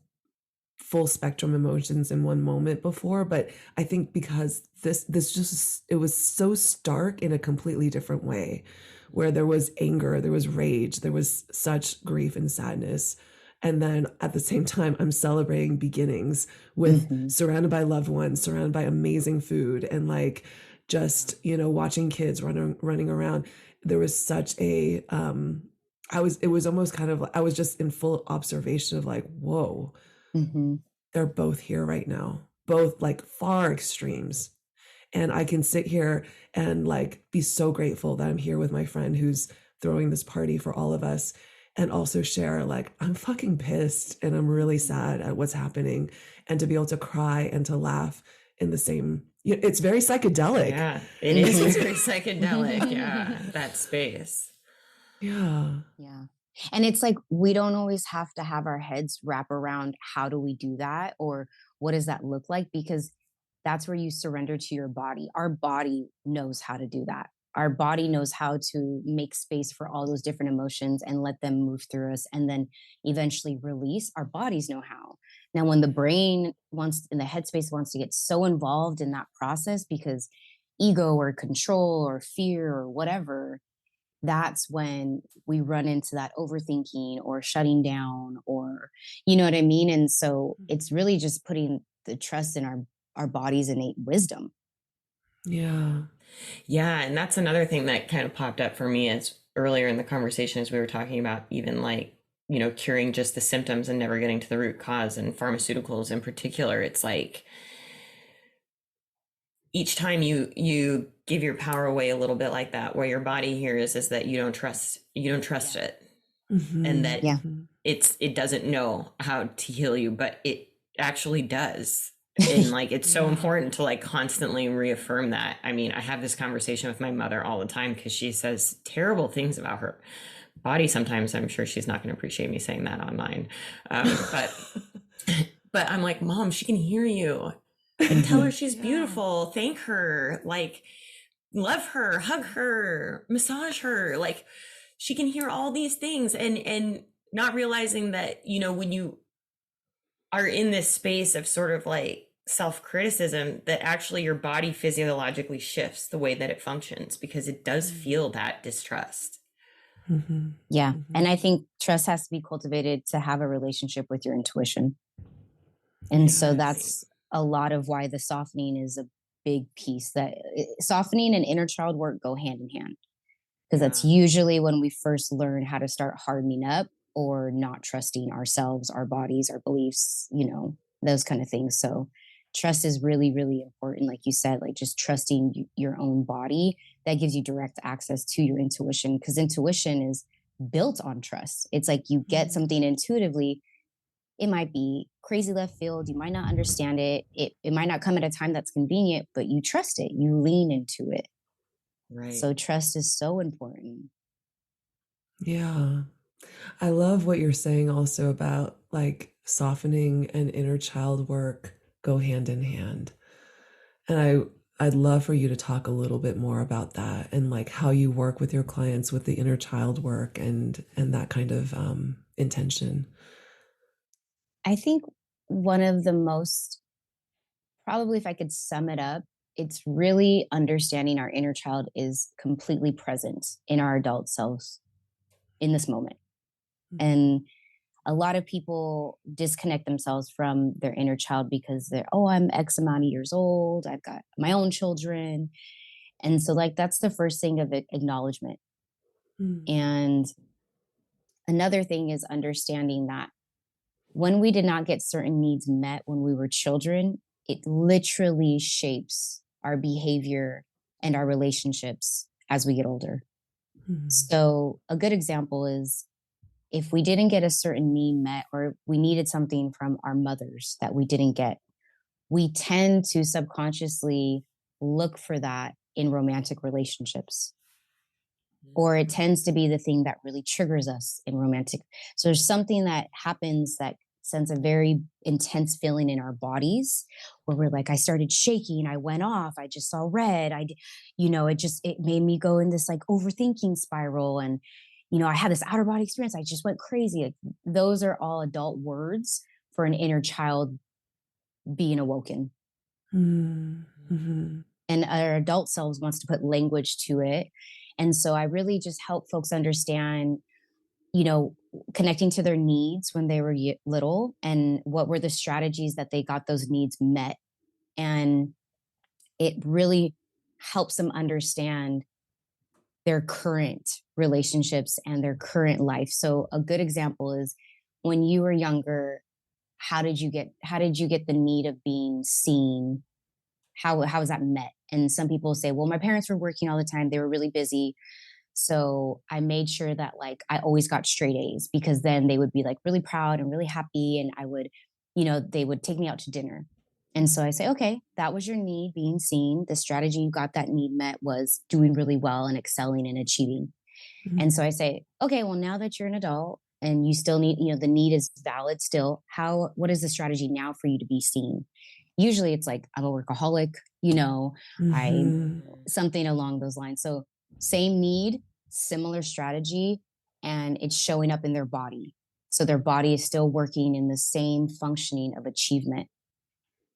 full spectrum emotions in one moment before, but I think because this just it was so stark in a completely different way, where there was anger, there was rage, there was such grief and sadness. And then at the same time, I'm celebrating beginnings with Mm-hmm. surrounded by loved ones, surrounded by amazing food, and like just, watching kids running around. There was such a it was almost kind of, I was just in full observation of like, whoa, Mm-hmm. they're both here right now, both like far extremes. And I can sit here and like be so grateful that I'm here with my friend who's throwing this party for all of us, and also share like, I'm fucking pissed and I'm really sad at what's happening, and to be able to cry and to laugh in the same, it's very psychedelic. Yeah, it is. It's very psychedelic. Yeah, that space. Yeah. Yeah. And it's like we don't always have to have our heads wrap around how do we do that, or what does that look like, because that's where you surrender to your body. Our body knows how to do that. Our body knows how to make space for all those different emotions and let them move through us, and then eventually release. Our bodies know how. Now, when the brain wants, in the headspace, wants to get so involved in that process because ego or control or fear or whatever, that's when we run into that overthinking or shutting down, or you know what I mean? And so it's really just putting the trust in our body's innate wisdom. Yeah. Yeah, and that's another thing that kind of popped up for me as earlier in the conversation as we were talking about even like, curing just the symptoms and never getting to the root cause, and pharmaceuticals in particular. It's like each time you give your power away a little bit like that, where your body hears is that you don't trust it, Mm-hmm. and that Yeah. it doesn't know how to heal you, but it actually does. And like it's so important to like constantly reaffirm that. I mean, I have this conversation with my mother all the time because she says terrible things about her body sometimes. I'm sure she's not going to appreciate me saying that online, but I'm like, Mom, she can hear you. Like, tell her she's beautiful, thank her, like love her, hug her, massage her. Like she can hear all these things, and not realizing that, when you are in this space of sort of like self-criticism, that actually your body physiologically shifts the way that it functions, because it does feel that distrust. Mm-hmm. Yeah. Mm-hmm. And I think trust has to be cultivated to have a relationship with your intuition. And so that's a lot of why the softening is a big piece. That softening and inner child work go hand in hand, because that's Yeah. usually when we first learn how to start hardening up or not trusting ourselves, our bodies, our beliefs, those kind of things. So trust is really, really important. Like you said, like just trusting your own body, that gives you direct access to your intuition, because intuition is built on trust. It's like you get Mm. something intuitively. It might be crazy left field. You might not understand it. It might not come at a time that's convenient, but you trust it. You lean into it. Right. So trust is so important. Yeah. I love what you're saying also about like softening and inner child work go hand in hand. And I'd love for you to talk a little bit more about that and like how you work with your clients with the inner child work and that kind of intention. I think one of the most, probably if I could sum it up, it's really understanding our inner child is completely present in our adult selves in this moment. Mhm. And a lot of people disconnect themselves from their inner child because they're, oh, I'm X amount of years old. I've got my own children. And so, like, that's the first thing of acknowledgement. Mm. And another thing is understanding that when we did not get certain needs met when we were children, it literally shapes our behavior and our relationships as we get older. Mhm. So, a good example is if we didn't get a certain need met or we needed something from our mothers that we didn't get, we tend to subconsciously look for that in romantic relationships, or it tends to be the thing that really triggers us in romantic. So there's something that happens that sends a very intense feeling in our bodies where we're like, I started shaking, I went off, I just saw red, it made me go in this like overthinking spiral, and I had this outer body experience, I just went crazy. Like, those are all adult words for an inner child being awoken, Mm. Mhm. and our adult selves wants to put language to it. And so I really just help folks understand, you know, connecting to their needs when they were little, and what were the strategies that they got those needs met. And it really helps them understand their current relationships and their current life. So a good example is when you were younger, how did you get the need of being seen? How was that met? And some people say, well, my parents were working all the time, they were really busy, so I made sure that like I always got straight A's, because then they would be like really proud and really happy. And they would take me out to dinner. And so I say, okay, that was your need, being seen. The strategy you got that need met was doing really well and excelling and achieving. And so Mhm. I say, okay, well, now that you're an adult and you still need, the need is valid still, what is the strategy now for you to be seen? Usually it's like, I'm a workaholic, I, Mhm. something along those lines. So same need, similar strategy, and it's showing up in their body. So their body is still working in the same functioning of achievement.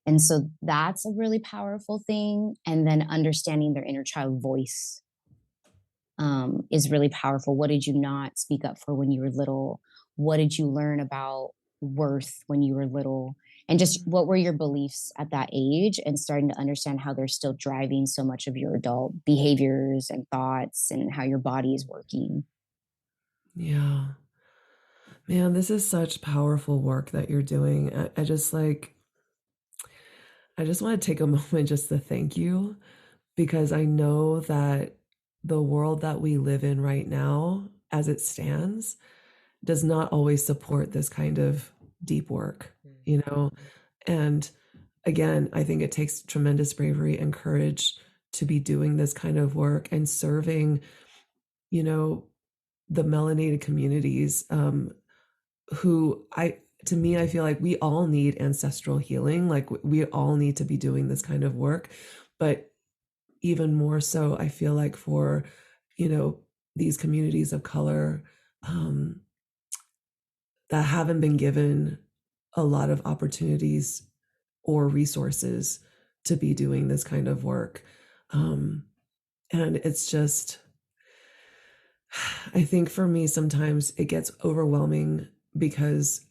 And so that's a really powerful thing. And then understanding their inner child voice is really powerful. What did you not speak up for when you were little? What did you learn about worth when you were little? And just what were your beliefs at that age, and starting to understand how they're still driving so much of your adult behaviors and thoughts and how your body is working. Yeah. Man, this is such powerful work that you're doing. I just want to take a moment just to thank you because I know that the world that we live in right now, as it stands, does not always support this kind of deep work, you know? And again, I think it takes tremendous bravery and courage to be doing this kind of work and serving, you know, the melanated communities who to me, I feel like we all need ancestral healing. Like we all need to be doing this kind of work. But even more so, I feel like for, you know, these communities of color um, that haven't been given a lot of opportunities or resources to be doing this kind of work. Um, and it's just, I think for me, sometimes it gets overwhelming because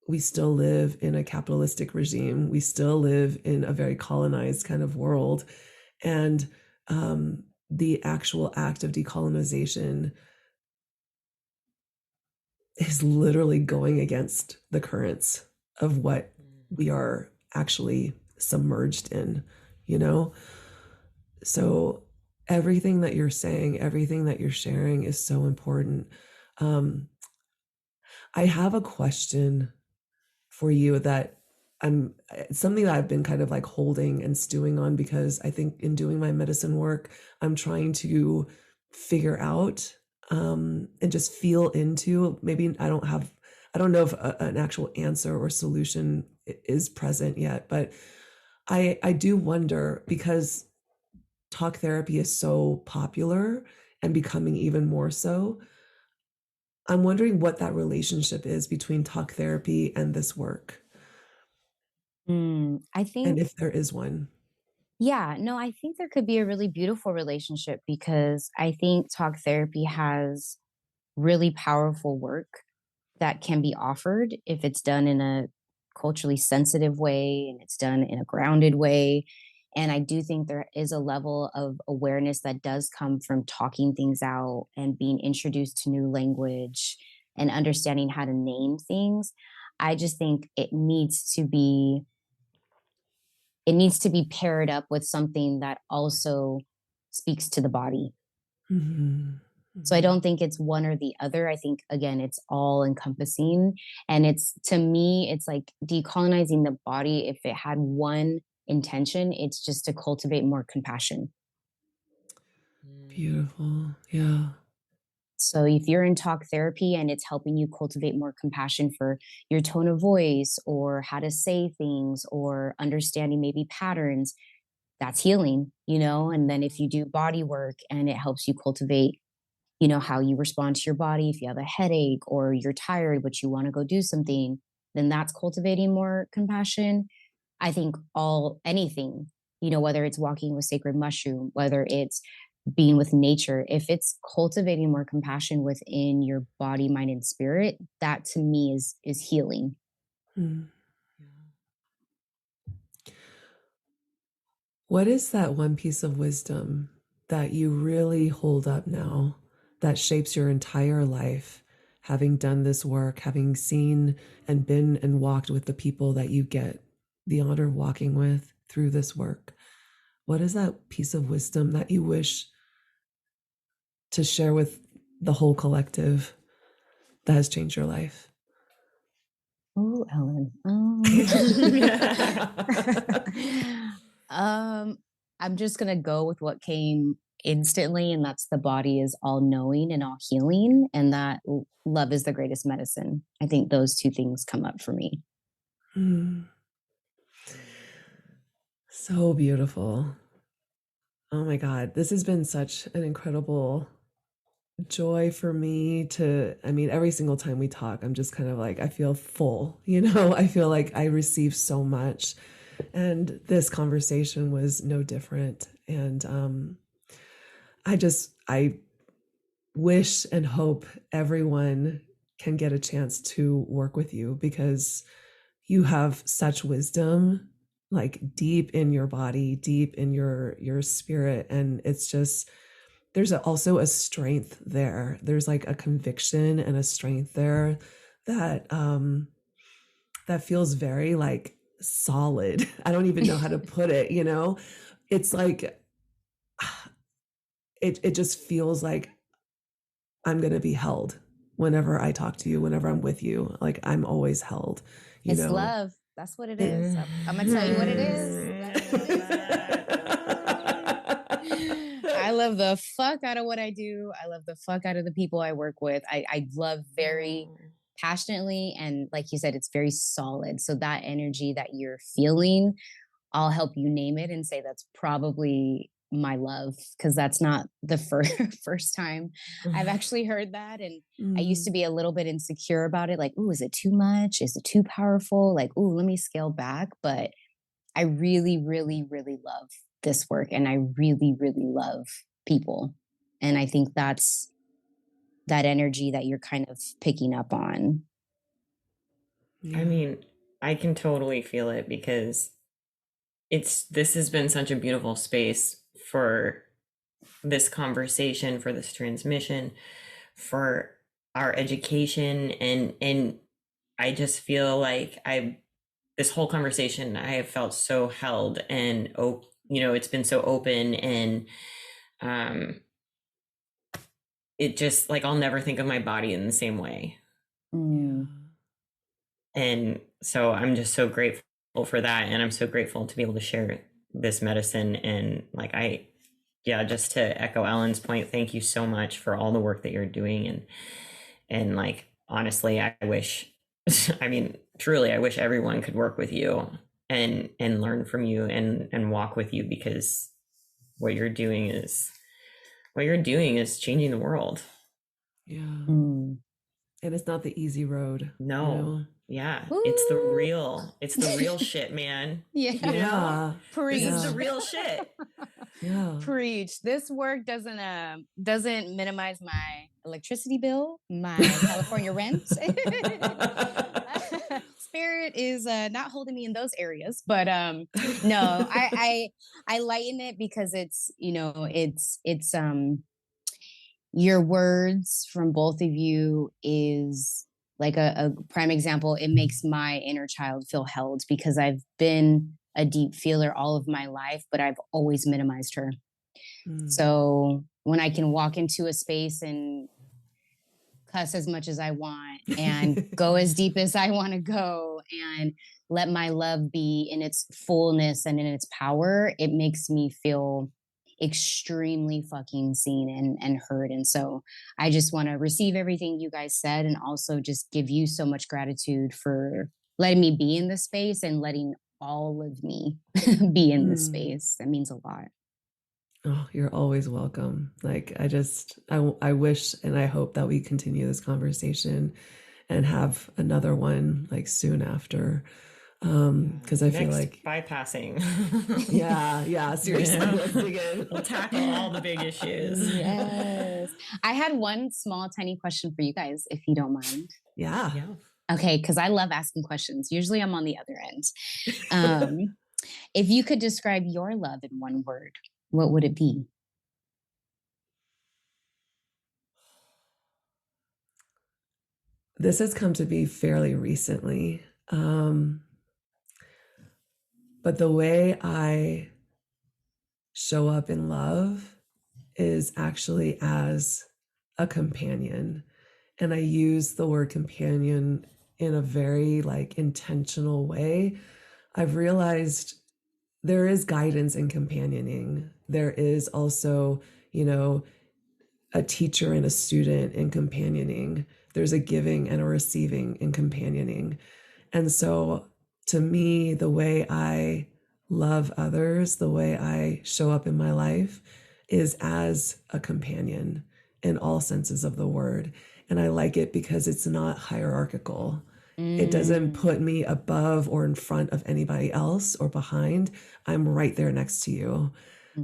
we still live in a capitalistic regime. We still live in a very colonized kind of world. And the actual act of decolonization is literally going against the currents of what we are actually submerged in, you know? So everything that you're saying, everything that you're sharing is so important. Um, I have a question for you that it's something that I've been kind of like holding and stewing on, because I think in doing my medicine work, I'm trying to figure out and just feel into. Maybe I don't know if an actual answer or solution is present yet, but I do wonder, because talk therapy is so popular and becoming even more so. I'm wondering what that relationship is between talk therapy and this work, I and think, if there is one. yeah, no, I think there could be a really beautiful relationship because I think talk therapy has really powerful work that can be offered if it's done in a culturally sensitive way and it's done in a grounded way. And I do think there is a level of awareness that does come from talking things out and being introduced to new language and understanding how to name things. I just think it needs to be paired up with something that also speaks to the body. Mhm, So I mhm. don't think it's one or the other. I think again, it's all encompassing. And it's to me, it's like decolonizing the body. If it had one intention, it's just to cultivate more compassion. Beautiful. Yeah. So if you're in talk therapy and it's helping you cultivate more compassion for your tone of voice or how to say things or understanding maybe patterns, that's healing, And then if you do body work and it helps you cultivate how you respond to your body. If you have a headache or you're tired, but you want to go do something, then that's cultivating more compassion. I think whether it's walking with sacred mushroom, whether it's being with nature, if it's cultivating more compassion within your body, mind, and spirit, that to me is healing. Mm. What is that one piece of wisdom that you really hold up now that shapes your entire life, having done this work, having seen and been and walked with the people that you get the honor of walking with through this work? What is that piece of wisdom that you wish to share with the whole collective that has changed your life? Oh, Ellen. Um, I'm just gonna go with what came instantly, and that's the body is all knowing and all healing, and that love is the greatest medicine. I think those two things come up for me. Mm, so beautiful. Oh my God, this has been such an incredible joy for me to, I mean, every single time we talk, I'm just kind of like, I feel full, I feel like I receive so much. And this conversation was no different. And I wish and hope everyone can get a chance to work with you, because you have such wisdom, like deep in your body, deep in your spirit. And it's just, there's also a strength there. There's like a conviction and a strength there that feels very like solid. I don't even know how to put it. It's like it just feels like I'm going to be held whenever I talk to you, whenever I'm with you. Like I'm always held, you It's know. love. That's what it It is. I'm gonna tell you what it is. That's what it is. I love the fuck out of what I do. I love the fuck out of the people I work with. I love very passionately, and like you said, it's very solid. So that energy that you're feeling, I'll help you name it and say that's probably my love, because that's not the first time I've actually heard that. And I used to Mm. be a little bit insecure about it, like, "Ooh, is it too much? Is it too powerful? Like, ooh, let me scale back." But I really, really, really love this work, and I really, really love people. And I think that's that energy that you're kind of picking up on. I mean, I can totally feel it because this has been such a beautiful space for this conversation, for this transmission, for our education, and I just feel like this whole conversation I have felt so held and it's been so open, and it just like I'll never think of my body in the same way. And so I'm just so grateful for that, and I'm so grateful to be able to share this medicine. And like just to echo Ellen's point, thank you so much for all the work that you're doing. And like honestly, I wish I mean truly I wish everyone could work with you and learn from you and walk with you, because what you're doing is changing the world. And it's not the easy road. No. Yeah. It's the real shit, man. Yeah. Preach. This is the real shit. Preach. This work doesn't minimize my electricity bill, my California rent. Spirit is not holding me in those areas, but no, I lighten it because it's your words from both of you is like a prime example. It makes my inner child feel held because I've been a deep feeler all of my life, but I've always minimized her. So when I can walk into a space and cuss as much as I want and go as deep as I want to go and let my love be in its fullness and in its power, it makes me feel extremely fucking seen and heard. And so I just want to receive everything you guys said, and also just give you so much gratitude for letting me be in this space and letting all of me be in this space. That means a lot. Oh, you're always welcome. Like, I wish and I hope that we continue this conversation and have another one like soon after. Because I feel like bypassing. yeah, seriously. Let's dig in. We'll tackle all the big issues. Yes. I had one small, tiny question for you guys, if you don't mind. Yeah. Okay, because I love asking questions. Usually I'm on the other end. If you could describe your love in one word, what would it be? This has come to be fairly recently. But the way I show up in love is actually as a companion. And I use the word companion in a very like intentional way. I've realized there is guidance in companioning. There is also, a teacher and a student in companioning. There's a giving and a receiving in companioning. And so to me, the way I love others, the way I show up in my life is as a companion in all senses of the word. And I like it because it's not hierarchical. It doesn't put me above or in front of anybody else or behind. I'm right there next to you.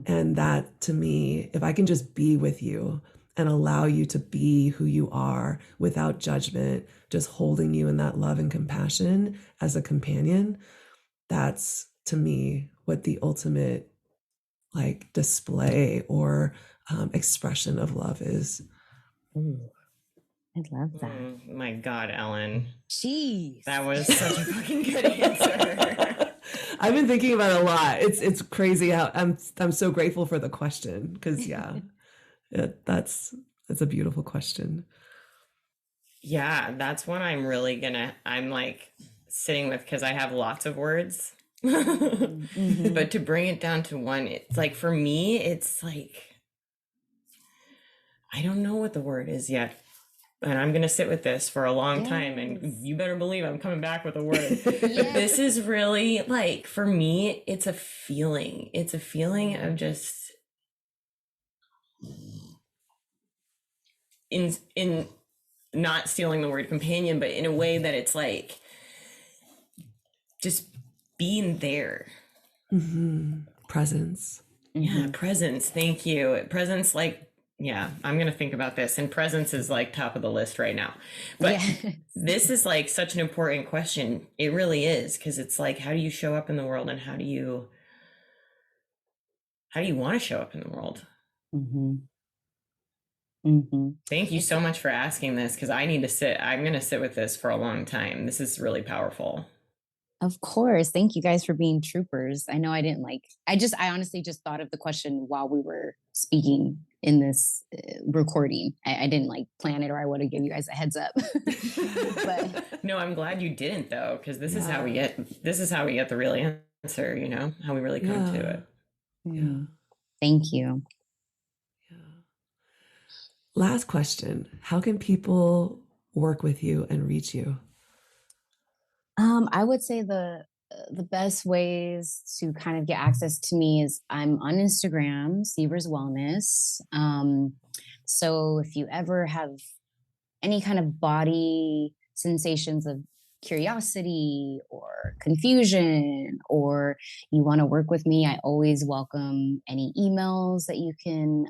And that, to me, if I can just be with you and allow you to be who you are without judgment, just holding you in that love and compassion as a companion, that's, to me, what the ultimate like display or expression of love is. Ooh, I love that. My God, Ellen. Jeez. That was such a fucking good answer. I've been thinking about it a lot. It's crazy how I'm so grateful for the question, because that's a beautiful question. Yeah, that's one I'm like sitting with, because I have lots of words. But to bring it down to one, it's like, for me, it's like, I don't know what the word is yet. And I'm going to sit with this for a long time, and you better believe I'm coming back with a word. But this is really like, for me, it's a feeling. It's a feeling of just in not stealing the word companion, but in a way that it's like just being there. Presence. Yeah, presence. Thank you. Presence, like, Yeah, I'm going to think about this. And presence is like top of the list right now. But this is like such an important question. It really is, because it's like, how do you show up in the world, and how do you want to show up in the world? Thank you so much for asking this, because I'm going to sit with this for a long time. This is really powerful. Of course. Thank you guys for being troopers. I know I didn't I honestly just thought of the question while we were speaking in this recording. I didn't plan it, or I would have given you guys a heads up. But no, I'm glad you didn't, though, because this is how we get the real answer, how we really come to it. Yeah. Thank you. Yeah. Last question. How can people work with you and reach you? I would say the best ways to kind of get access to me is I'm on Instagram, Sievers Wellness. So if you ever have any kind of body sensations of curiosity or confusion, or you want to work with me, I always welcome any emails that you can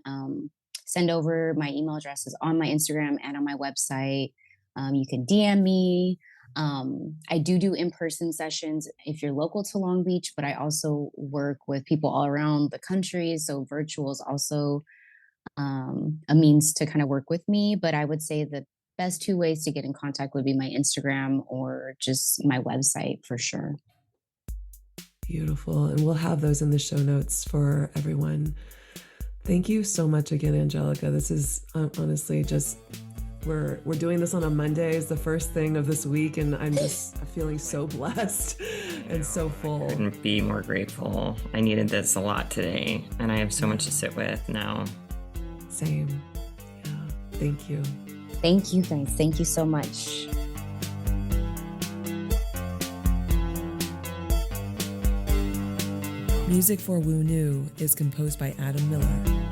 send over. My email address is on my Instagram and on my website. You can DM me. I do in-person sessions if you're local to Long Beach, but I also work with people all around the country. So virtual is also a means to kind of work with me. But I would say the best two ways to get in contact would be my Instagram or just my website for sure. Beautiful. And we'll have those in the show notes for everyone. Thank you so much again, Angelica. This is honestly just... We're doing this on a Monday. It's the first thing of this week, and I'm just feeling so blessed and so full. I couldn't be more grateful. I needed this a lot today, and I have so much to sit with now. Same. Yeah. Thank you. Thank you, guys. Thank you so much. Music for Woo New is composed by Adam Miller.